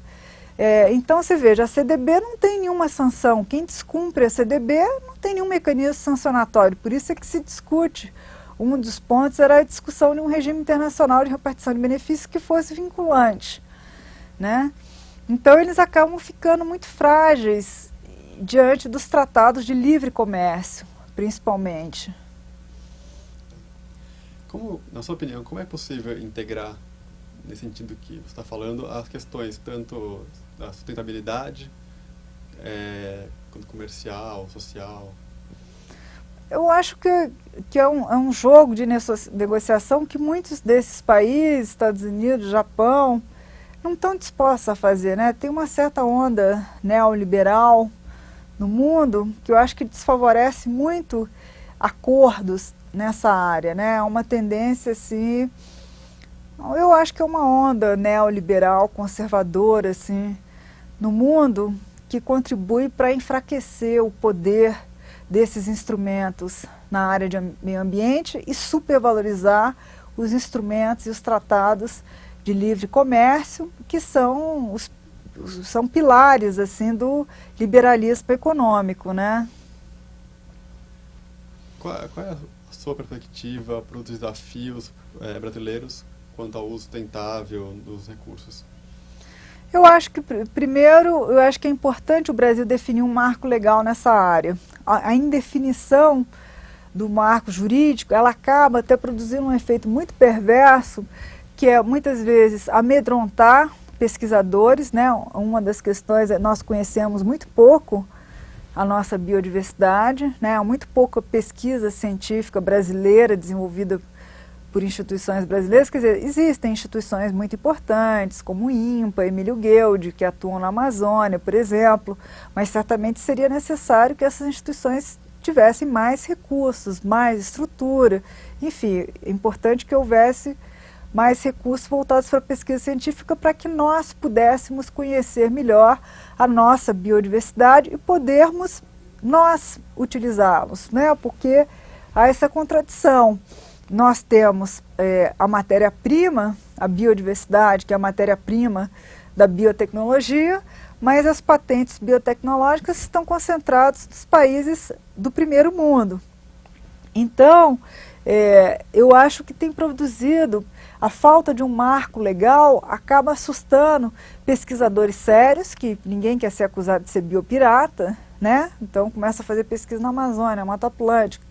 Então, você veja, a CDB não tem nenhuma sanção. Quem descumpre a CDB não tem nenhum mecanismo sancionatório. Por isso é que se discute. Um dos pontos era a discussão de um regime internacional de repartição de benefícios que fosse vinculante, né? Então, eles acabam ficando muito frágeis diante dos tratados de livre comércio, principalmente. Na sua opinião, como é possível integrar, nesse sentido que você está falando, as questões tanto da sustentabilidade, quanto comercial, social? Eu acho que é um jogo de negociação que muitos desses países, Estados Unidos, Japão, não estão dispostos a fazer, né? Tem uma certa onda neoliberal no mundo que eu acho que desfavorece muito acordos nessa área, né? Uma tendência assim, eu acho que é uma onda neoliberal, conservadora, assim, no mundo que contribui para enfraquecer o poder desses instrumentos na área de meio ambiente e supervalorizar os instrumentos e os tratados de livre comércio, que são pilares assim do liberalismo econômico, né? Qual é a sua perspectiva para os desafios brasileiros quanto ao uso sustentável dos recursos? Eu acho que, primeiro, eu acho que é importante o Brasil definir um marco legal nessa área. A indefinição do marco jurídico, ela acaba até produzindo um efeito muito perverso, que é, muitas vezes, amedrontar pesquisadores, né? Uma das questões é nós conhecemos muito pouco a nossa biodiversidade, né? Há muito pouca pesquisa científica brasileira desenvolvida por instituições brasileiras. Quer dizer, existem instituições muito importantes, como o INPA, Emílio Gueldi, que atuam na Amazônia, por exemplo, mas certamente seria necessário que essas instituições tivessem mais recursos, mais estrutura, enfim, é importante que houvesse mais recursos voltados para a pesquisa científica para que nós pudéssemos conhecer melhor a nossa biodiversidade e podermos nós utilizá-los, né? Porque há essa contradição. Nós temos a matéria-prima, a biodiversidade, que é a matéria-prima da biotecnologia, mas as patentes biotecnológicas estão concentradas nos países do primeiro mundo. Então, eu acho que tem produzido, a falta de um marco legal acaba assustando pesquisadores sérios, que ninguém quer ser acusado de ser biopirata, né? Então começa a fazer pesquisa na Amazônia, Mata Atlântica,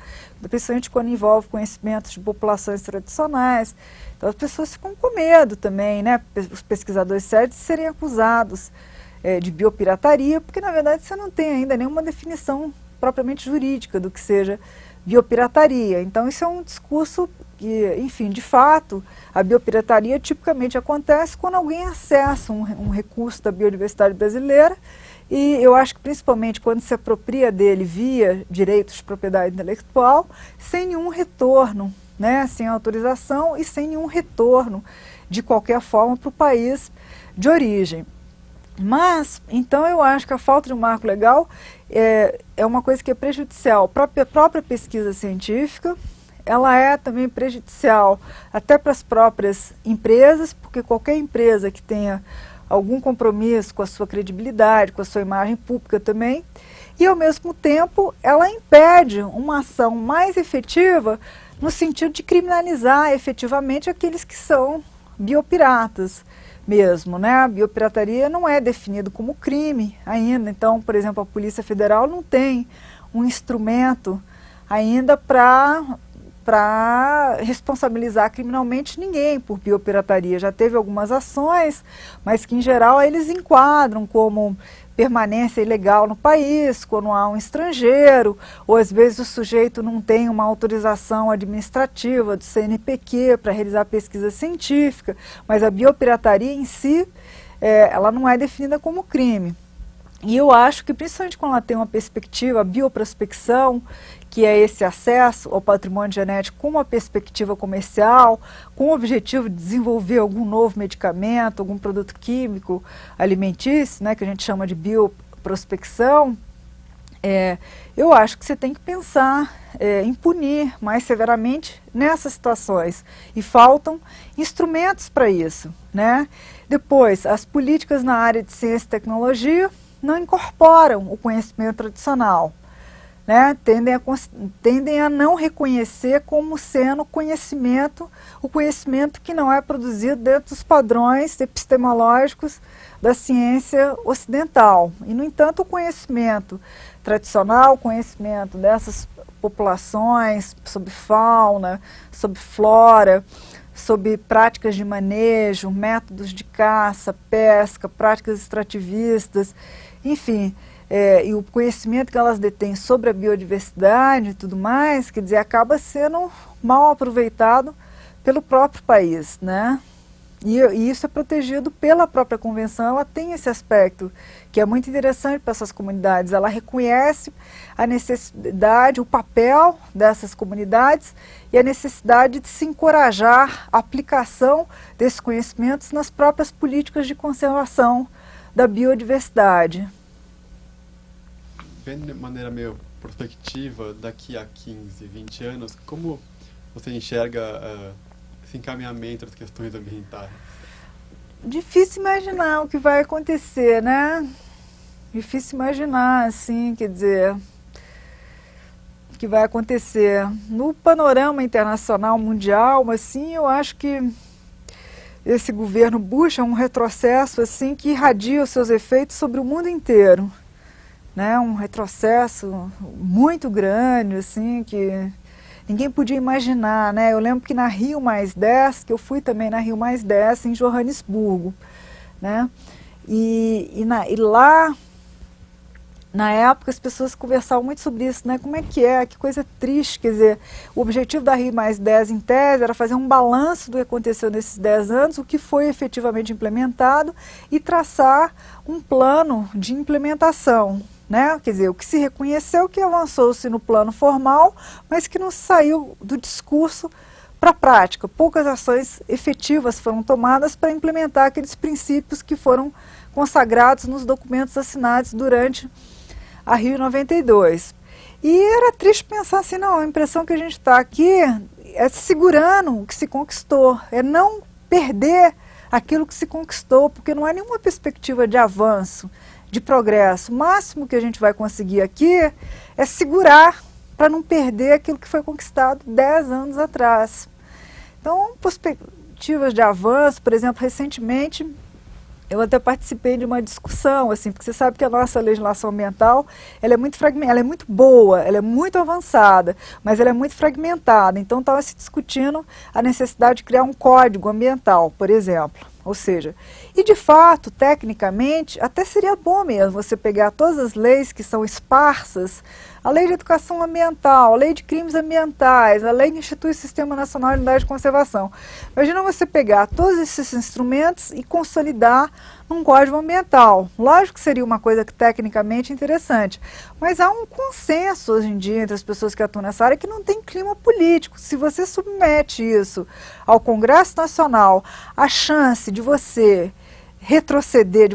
principalmente quando envolve conhecimentos de populações tradicionais. Então as pessoas ficam com medo também, né? Os pesquisadores sérios de serem acusados de biopirataria, porque na verdade você não tem ainda nenhuma definição propriamente jurídica do que seja biopirataria. Então isso é um discurso que, enfim, de fato, a biopirataria tipicamente acontece quando alguém acessa um recurso da biodiversidade brasileira, e eu acho que principalmente quando se apropria dele via direitos de propriedade intelectual, sem nenhum retorno, né, sem autorização e sem nenhum retorno de qualquer forma para o país de origem. Mas, então eu acho que a falta de um marco legal é uma coisa que é prejudicial para a própria pesquisa científica, ela é também prejudicial até para as próprias empresas, porque qualquer empresa que tenha algum compromisso com a sua credibilidade, com a sua imagem pública também, e ao mesmo tempo ela impede uma ação mais efetiva no sentido de criminalizar efetivamente aqueles que são biopiratas mesmo, né? A biopirataria não é definido como crime ainda, então, por exemplo, a Polícia Federal não tem um instrumento ainda para responsabilizar criminalmente ninguém por biopirataria. Já teve algumas ações, mas que em geral eles enquadram como permanência ilegal no país, quando há um estrangeiro, ou às vezes o sujeito não tem uma autorização administrativa do CNPq para realizar pesquisa científica, mas a biopirataria em si, ela não é definida como crime. E eu acho que, principalmente quando ela tem uma perspectiva, a bioprospecção, que é esse acesso ao patrimônio genético com uma perspectiva comercial, com o objetivo de desenvolver algum novo medicamento, algum produto químico alimentício, né, que a gente chama de bioprospecção, eu acho que você tem que pensar em punir mais severamente nessas situações. E faltam instrumentos para isso, né? Depois, as políticas na área de ciência e tecnologia não incorporam o conhecimento tradicional, né? Tendem a não reconhecer como sendo conhecimento, o conhecimento que não é produzido dentro dos padrões epistemológicos da ciência ocidental. E, no entanto, o conhecimento tradicional, o conhecimento dessas populações sobre fauna, sobre flora, sobre práticas de manejo, métodos de caça, pesca, práticas extrativistas, enfim, e o conhecimento que elas detêm sobre a biodiversidade e tudo mais, quer dizer, acaba sendo mal aproveitado pelo próprio país, né? E isso é protegido pela própria convenção. Ela tem esse aspecto que é muito interessante para essas comunidades. Ela reconhece a necessidade, o papel dessas comunidades e a necessidade de se encorajar a aplicação desses conhecimentos nas próprias políticas de conservação da biodiversidade. Vendo de maneira meio prospectiva, daqui a 15, 20 anos, como você enxerga esse encaminhamento das questões ambientais? Difícil imaginar o que vai acontecer, né? Difícil imaginar, assim, quer dizer, o que vai acontecer. No panorama internacional, mundial, assim, eu acho que esse governo Bush é um retrocesso assim que irradia os seus efeitos sobre o mundo inteiro, né? Um retrocesso muito grande, assim, que ninguém podia imaginar, né? Eu lembro que na Rio+10, que eu fui também na Rio+10 em Joanesburgo, né? E lá, na época, as pessoas conversavam muito sobre isso, né? Como é, que coisa triste, quer dizer, o objetivo da Rio+10 em tese era fazer um balanço do que aconteceu nesses 10 anos, o que foi efetivamente implementado e traçar um plano de implementação, né? Quer dizer, o que se reconheceu que avançou-se no plano formal, mas que não saiu do discurso para a prática. Poucas ações efetivas foram tomadas para implementar aqueles princípios que foram consagrados nos documentos assinados durante a Rio92. E era triste pensar assim, não, a impressão que a gente está aqui é segurando o que se conquistou, é não perder aquilo que se conquistou, porque não há nenhuma perspectiva de avanço, de progresso. O máximo que a gente vai conseguir aqui é segurar para não perder aquilo que foi conquistado 10 anos atrás. Então, perspectivas de avanço, por exemplo, recentemente eu até participei de uma discussão, assim, porque você sabe que a nossa legislação ambiental, ela é muito fragmentada, ela é muito boa, ela é muito avançada, mas ela é muito fragmentada. Então estava se discutindo a necessidade de criar um código ambiental, por exemplo. Ou seja, e de fato, tecnicamente, até seria bom mesmo você pegar todas as leis que são esparsas, a lei de educação ambiental, a lei de crimes ambientais, a lei que institui o Sistema Nacional de Unidade de Conservação. Imagina você pegar todos esses instrumentos e consolidar num código ambiental. Lógico que seria uma coisa que tecnicamente interessante, mas há um consenso hoje em dia entre as pessoas que atuam nessa área que não tem clima político. Se você submete isso ao Congresso Nacional, a chance de você retroceder,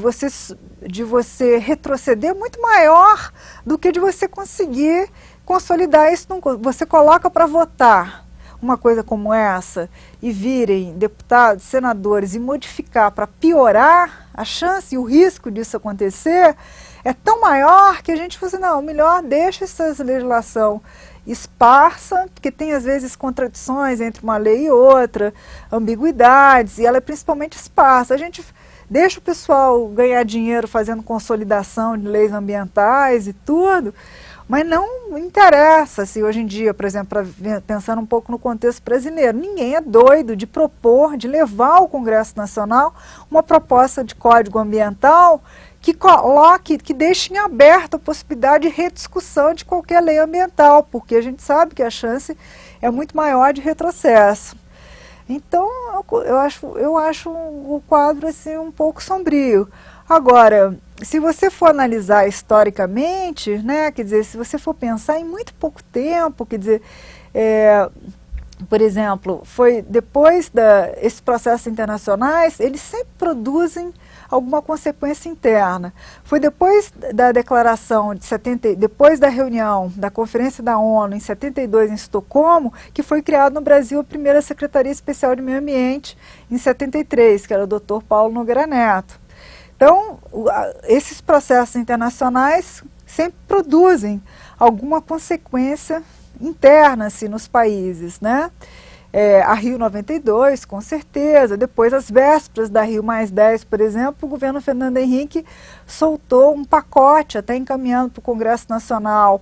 de você retroceder é muito maior do que de você conseguir consolidar isso. Você coloca para votar uma coisa como essa e virem deputados, senadores e modificar para piorar, a chance e o risco disso acontecer é tão maior que a gente fala assim, não, melhor deixa essa legislação esparsa, porque tem às vezes contradições entre uma lei e outra, ambiguidades, e ela é principalmente esparsa. A gente deixa o pessoal ganhar dinheiro fazendo consolidação de leis ambientais e tudo, mas não interessa se hoje em dia, por exemplo, pensando um pouco no contexto brasileiro, ninguém é doido de propor, de levar ao Congresso Nacional uma proposta de código ambiental que coloque, que deixe em aberto a possibilidade de rediscussão de qualquer lei ambiental, porque a gente sabe que a chance é muito maior de retrocesso. Então, eu acho o quadro assim, um pouco sombrio. Agora, se você for analisar historicamente, né, quer dizer, se você for pensar em muito pouco tempo, quer dizer, por exemplo, foi depois esses processos internacionais, eles sempre produzem alguma consequência interna. Foi depois da declaração de depois da reunião da Conferência da ONU em 72 em Estocolmo, que foi criado no Brasil a primeira Secretaria Especial de Meio Ambiente em 73, que era o Dr. Paulo Nogueira Neto. Então, esses processos internacionais sempre produzem alguma consequência interna assim, nos países, né? A Rio92, com certeza. Depois, às vésperas da Rio+10, por exemplo, o governo Fernando Henrique soltou um pacote, até encaminhando para o Congresso Nacional,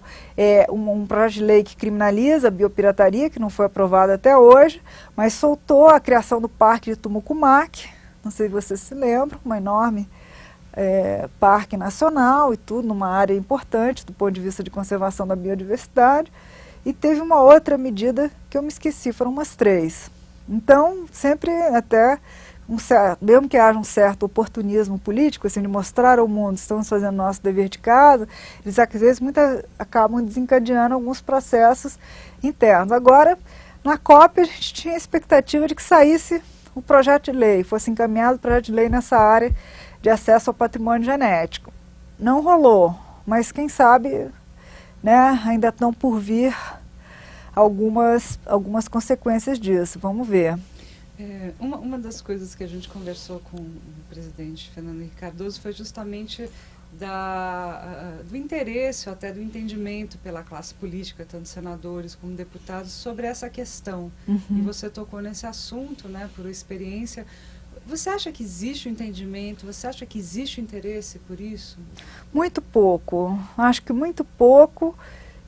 um projeto de lei que criminaliza a biopirataria, que não foi aprovado até hoje, mas soltou a criação do Parque de Tumucumaque, não sei se vocês se lembram, uma enorme parque nacional e tudo, numa área importante do ponto de vista de conservação da biodiversidade. E teve uma outra medida que eu me esqueci, foram umas 3. Então, sempre até, mesmo que haja um certo oportunismo político, assim, de mostrar ao mundo, estamos fazendo nosso dever de casa, eles às vezes acabam desencadeando alguns processos internos. Agora, na COP, a gente tinha a expectativa de que saísse o projeto de lei, fosse encaminhado o projeto de lei nessa área de acesso ao patrimônio genético. Não rolou, mas quem sabe, né, ainda estão por vir algumas consequências disso. Vamos ver. Uma das coisas que a gente conversou com o presidente Fernando Henrique Cardoso foi justamente do interesse, ou até do entendimento pela classe política, tanto senadores como deputados, sobre essa questão. E você tocou nesse assunto, né, por experiência. Você acha que existe o entendimento, você acha que existe o interesse por isso? Muito pouco, acho que muito pouco,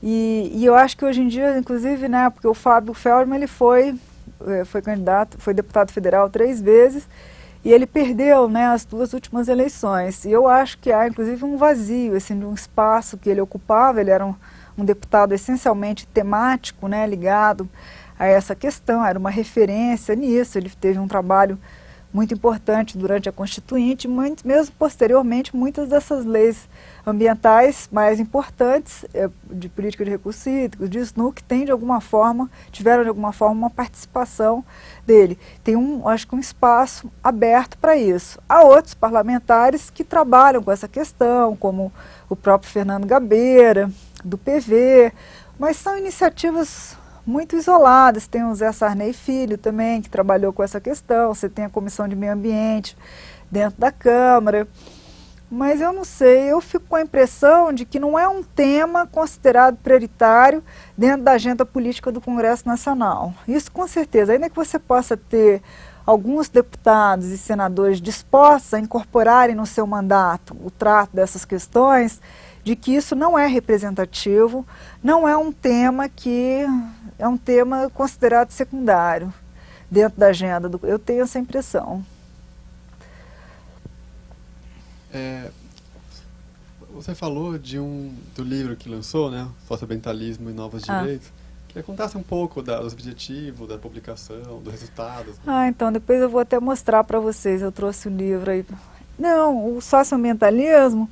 e eu acho que hoje em dia, inclusive, né, porque o Fábio Feldman, ele foi candidato, foi deputado federal 3 vezes, e ele perdeu, né, as 2 últimas eleições, e eu acho que há, inclusive, um vazio, assim, de um espaço que ele ocupava. Ele era um deputado essencialmente temático, né, ligado a essa questão, era uma referência nisso. Ele teve um trabalho muito importante durante a Constituinte, mesmo posteriormente, muitas dessas leis ambientais mais importantes, de política de recursos hídricos, de SNUC, tiveram de alguma forma uma participação dele. Tem acho que um espaço aberto para isso. Há outros parlamentares que trabalham com essa questão, como o próprio Fernando Gabeira, do PV, mas são iniciativas muito isoladas. Tem o Zé Sarney Filho também, que trabalhou com essa questão. Você tem a Comissão de Meio Ambiente dentro da Câmara. Mas eu não sei, eu fico com a impressão de que não é um tema considerado prioritário dentro da agenda política do Congresso Nacional. Isso com certeza, ainda que você possa ter alguns deputados e senadores dispostos a incorporarem no seu mandato o trato dessas questões, de que isso não é representativo, não é um tema é um tema considerado secundário dentro da agenda. Eu tenho essa impressão. Você falou do livro que lançou, né, Socioambientalismo e Novos Direitos. Queria contasse um pouco dos objetivos, da publicação, dos resultados. Então, depois eu vou até mostrar para vocês. Eu trouxe o livro aí. Não, o socioambientalismo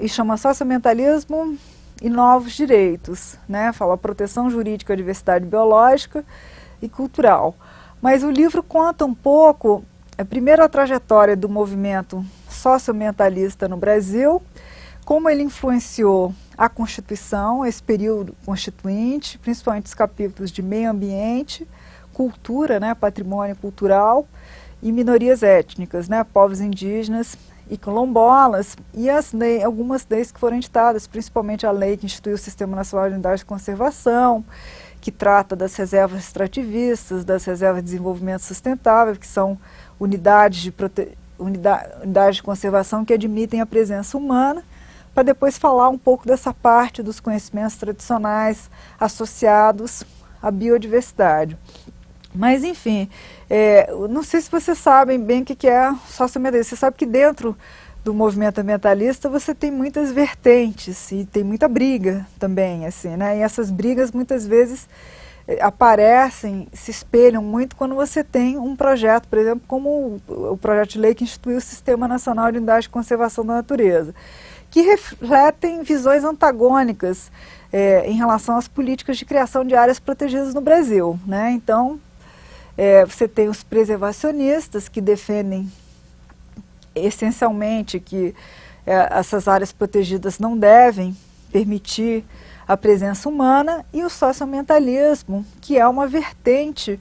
e chama Socioambientalismo e Novos Direitos, né? Fala proteção jurídica, diversidade biológica e cultural. Mas o livro conta um pouco, primeiro, a trajetória do movimento socioambientalista no Brasil, como ele influenciou a Constituição, esse período constituinte, principalmente os capítulos de meio ambiente, cultura, né, patrimônio cultural, e minorias étnicas, né, povos indígenas e quilombolas, e algumas leis que foram editadas, principalmente a lei que instituiu o Sistema Nacional de Unidades de Conservação, que trata das reservas extrativistas, das reservas de desenvolvimento sustentável, que são unidades de conservação que admitem a presença humana, para depois falar um pouco dessa parte dos conhecimentos tradicionais associados à biodiversidade. Mas, enfim, não sei se vocês sabem bem o que é socioambientalismo. Você sabe que dentro do movimento ambientalista você tem muitas vertentes e tem muita briga também, assim, né? E essas brigas muitas vezes aparecem, se espelham muito quando você tem um projeto, por exemplo, como o projeto de lei que instituiu o Sistema Nacional de Unidades de Conservação da Natureza, que refletem visões antagônicas em relação às políticas de criação de áreas protegidas no Brasil, né? Então, você tem os preservacionistas que defendem essencialmente que essas áreas protegidas não devem permitir a presença humana, e o socioambientalismo, que é uma vertente,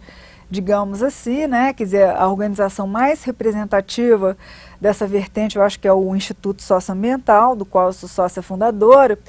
digamos assim, né? Quer dizer, a organização mais representativa dessa vertente, eu acho que é o Instituto Socioambiental, do qual eu sou sócia fundadora,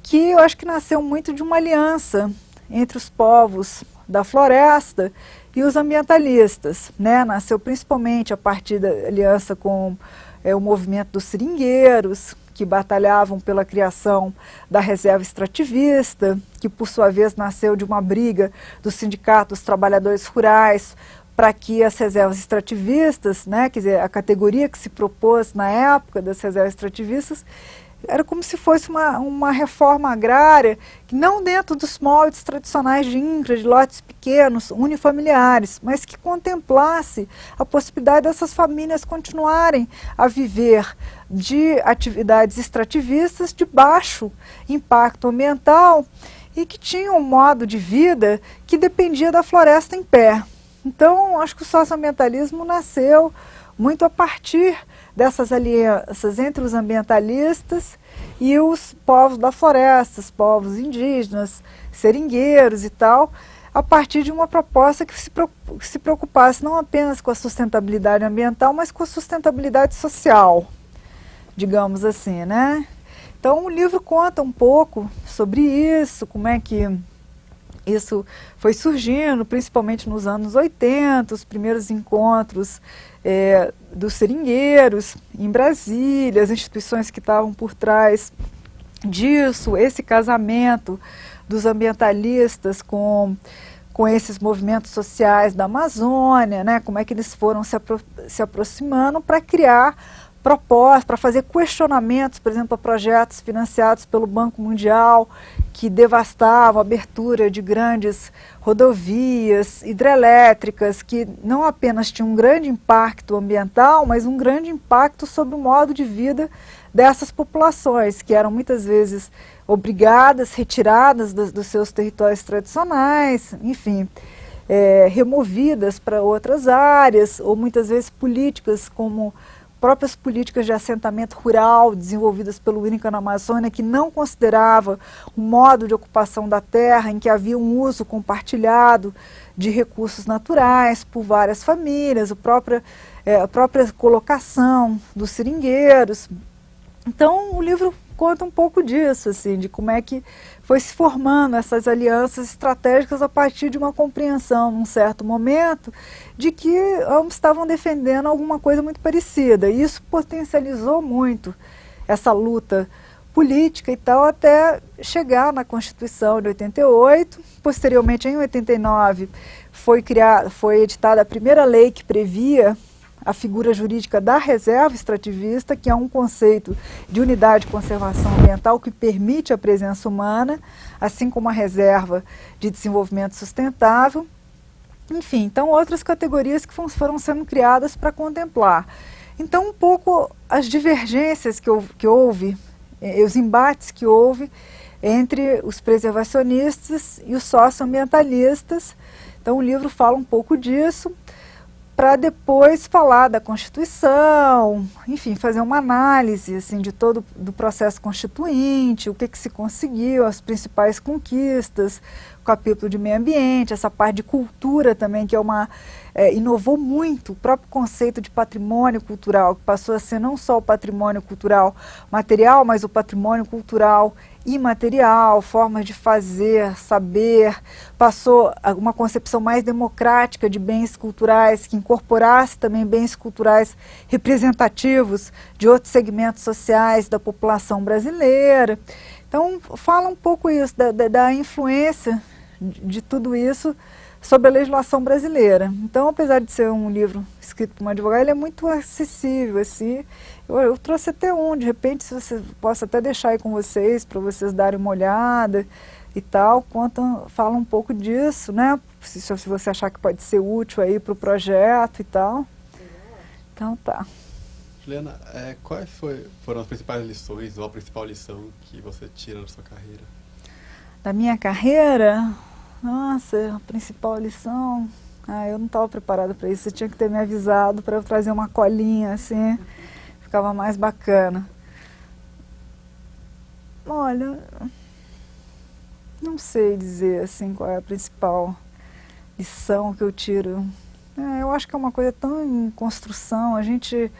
que eu acho que nasceu muito de uma aliança entre os povos da floresta e os ambientalistas, né? Nasceu principalmente a partir da aliança com o movimento dos seringueiros, que batalhavam pela criação da reserva extrativista, que por sua vez nasceu de uma briga dos sindicatos dos trabalhadores rurais para que as reservas extrativistas, né, quer dizer, a categoria que se propôs na época das reservas extrativistas, era como se fosse uma reforma agrária, que não dentro dos moldes tradicionais de INCRA, de lotes pequenos, unifamiliares, mas que contemplasse a possibilidade dessas famílias continuarem a viver de atividades extrativistas de baixo impacto ambiental e que tinham um modo de vida que dependia da floresta em pé. Então, acho que o socioambientalismo nasceu muito a partir dessas alianças entre os ambientalistas e os povos da floresta, os povos indígenas, seringueiros e tal, a partir de uma proposta que se preocupasse não apenas com a sustentabilidade ambiental, mas com a sustentabilidade social, digamos assim, né? Então o livro conta um pouco sobre isso, como é que Isso foi surgindo, principalmente nos anos 80, os primeiros encontros dos seringueiros em Brasília, as instituições que estavam por trás disso, esse casamento dos ambientalistas com esses movimentos sociais da Amazônia, né? Como é que eles foram se aproximando para criar propostas, para fazer questionamentos, por exemplo, a projetos financiados pelo Banco Mundial, que devastavam a abertura de grandes rodovias hidrelétricas, que não apenas tinham um grande impacto ambiental, mas um grande impacto sobre o modo de vida dessas populações, que eram muitas vezes obrigadas, retiradas dos seus territórios tradicionais, enfim, removidas para outras áreas, ou muitas vezes políticas como próprias políticas de assentamento rural desenvolvidas pelo INCRA na Amazônia, que não considerava um modo de ocupação da terra em que havia um uso compartilhado de recursos naturais por várias famílias, a própria colocação dos seringueiros. Então, o livro conta um pouco disso, assim, de como é que foi se formando essas alianças estratégicas a partir de uma compreensão, num certo momento, de que ambos estavam defendendo alguma coisa muito parecida. E isso potencializou muito essa luta política e tal, até chegar na Constituição de 88. Posteriormente, em 89, foi editada a primeira lei que previa a figura jurídica da reserva extrativista, que é um conceito de unidade de conservação ambiental que permite a presença humana, assim como a reserva de desenvolvimento sustentável. Enfim, então outras categorias que foram sendo criadas para contemplar. Então, um pouco as divergências que houve, os embates que houve entre os preservacionistas e os socioambientalistas. Então, o livro fala um pouco disso, para depois falar da Constituição, enfim, fazer uma análise assim, de todo do processo constituinte, o que se conseguiu, as principais conquistas, o capítulo de meio ambiente, essa parte de cultura também, que inovou muito o próprio conceito de patrimônio cultural, que passou a ser não só o patrimônio cultural material, mas o patrimônio cultural imaterial, formas de fazer, saber, passou a uma concepção mais democrática de bens culturais, que incorporasse também bens culturais representativos de outros segmentos sociais da população brasileira. Então, fala um pouco isso, da influência de tudo isso sobre a legislação brasileira. Então, apesar de ser um livro escrito por um advogado, ele é muito acessível, assim. Eu trouxe até de repente, se você posso até deixar aí com vocês, para vocês darem uma olhada e tal, fala um pouco disso, né? Se você achar que pode ser útil aí para o projeto e tal. Então, tá. Juliana, quais foram as principais lições, ou a principal lição que você tira da sua carreira? Da minha carreira? Nossa, a principal lição... eu não estava preparada para isso, você tinha que ter me avisado para eu trazer uma colinha, assim, ficava mais bacana. Olha, não sei dizer, assim, qual é a principal lição que eu tiro. Eu acho que é uma coisa tão em construção, a gente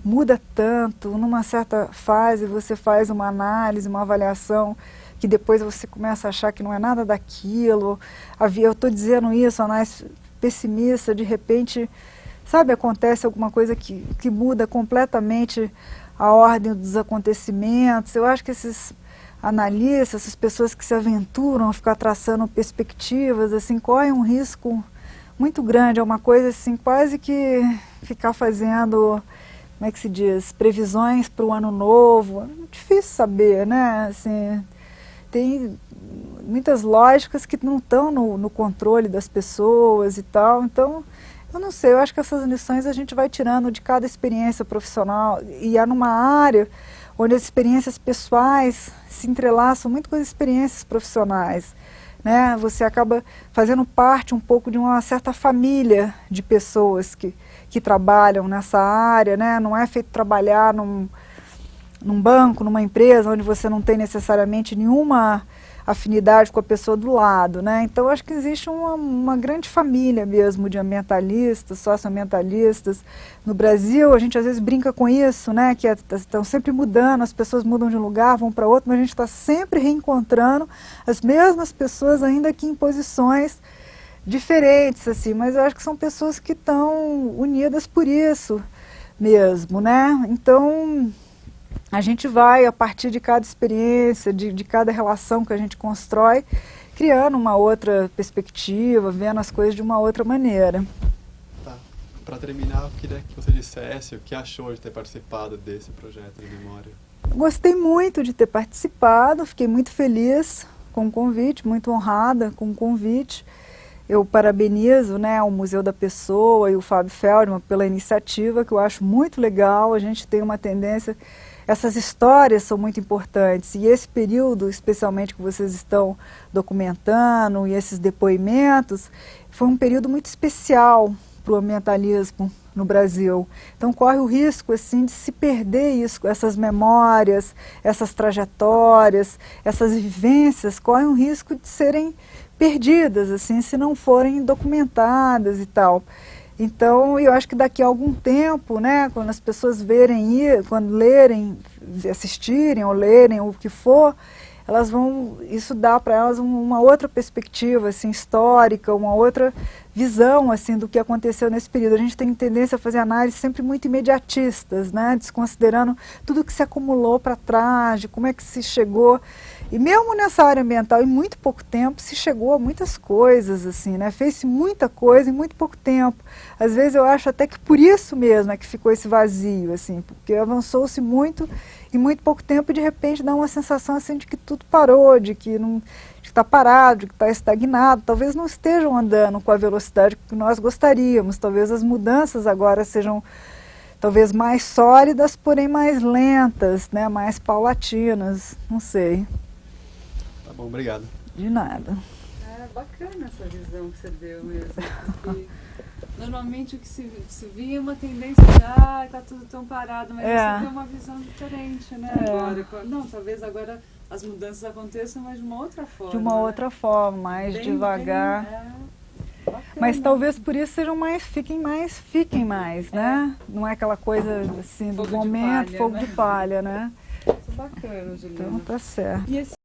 muda tanto, numa certa fase você faz uma análise, uma avaliação, que depois você começa a achar que não é nada daquilo. Eu estou dizendo isso, análise pessimista, de repente, sabe, acontece alguma coisa que muda completamente a ordem dos acontecimentos. Eu acho que esses analistas, essas pessoas que se aventuram a ficar traçando perspectivas, assim, correm um risco muito grande. É uma coisa assim, quase que ficar fazendo, como é que se diz, previsões para o ano novo. É difícil saber, né? Assim, tem muitas lógicas que não estão no controle das pessoas e tal. Então, eu não sei, eu acho que essas lições a gente vai tirando de cada experiência profissional, e é numa área onde as experiências pessoais se entrelaçam muito com as experiências profissionais, né? Você acaba fazendo parte um pouco de uma certa família de pessoas que trabalham nessa área, né? Não é feito trabalhar num banco, numa empresa, onde você não tem necessariamente nenhuma afinidade com a pessoa do lado, né? Então acho que existe uma grande família mesmo de ambientalistas, socioambientalistas. No Brasil a gente às vezes brinca com isso, né? Que estão sempre mudando, as pessoas mudam de um lugar, vão para outro, mas a gente está sempre reencontrando as mesmas pessoas, ainda que em posições diferentes, assim, mas eu acho que são pessoas que estão unidas por isso mesmo, né? Então a gente vai, a partir de cada experiência, de cada relação que a gente constrói, criando uma outra perspectiva, vendo as coisas de uma outra maneira. Tá. Para terminar, eu queria que você dissesse o que achou de ter participado desse projeto de memória. Gostei muito de ter participado, fiquei muito feliz com o convite, muito honrada com o convite. Eu parabenizo, né, o Museu da Pessoa e o Fábio Feldman pela iniciativa, que eu acho muito legal. A gente tem uma tendência, essas histórias são muito importantes, e esse período, especialmente que vocês estão documentando, e esses depoimentos, foi um período muito especial para o ambientalismo no Brasil. Então corre o risco assim, de se perder isso, essas memórias, essas trajetórias, essas vivências, correm o risco de serem perdidas, assim, se não forem documentadas e tal. Então, eu acho que daqui a algum tempo, né, quando as pessoas verem, quando lerem, assistirem ou lerem o que for, elas vão, isso dá para elas uma outra perspectiva, assim, histórica, uma outra visão, assim, do que aconteceu nesse período. A gente tem tendência a fazer análises sempre muito imediatistas, né, desconsiderando tudo que se acumulou para trás, de como é que se chegou. E mesmo nessa área ambiental, em muito pouco tempo, se chegou a muitas coisas, assim, né? Fez-se muita coisa em muito pouco tempo. Às vezes eu acho até que por isso mesmo é que ficou esse vazio, assim, porque avançou-se muito em muito pouco tempo e de repente dá uma sensação assim de que tudo parou, de que está parado, de que está estagnado. Talvez não estejam andando com a velocidade que nós gostaríamos. Talvez as mudanças agora sejam talvez mais sólidas, porém mais lentas, né? Mais paulatinas, não sei. Tá bom, obrigado. De nada. É bacana essa visão que você deu mesmo, porque normalmente o que se via é uma tendência de tá tudo tão parado, mas você vê uma visão diferente, né? Agora, não, talvez agora as mudanças aconteçam, mas de uma outra forma. De uma outra forma, mais bem, devagar. Bacana. Mas talvez por isso sejam fiquem mais, né? Não é aquela coisa assim do Fogo de momento, palha, fogo né? de palha, né? Muito bacana, Juliana. Então tá certo. E esse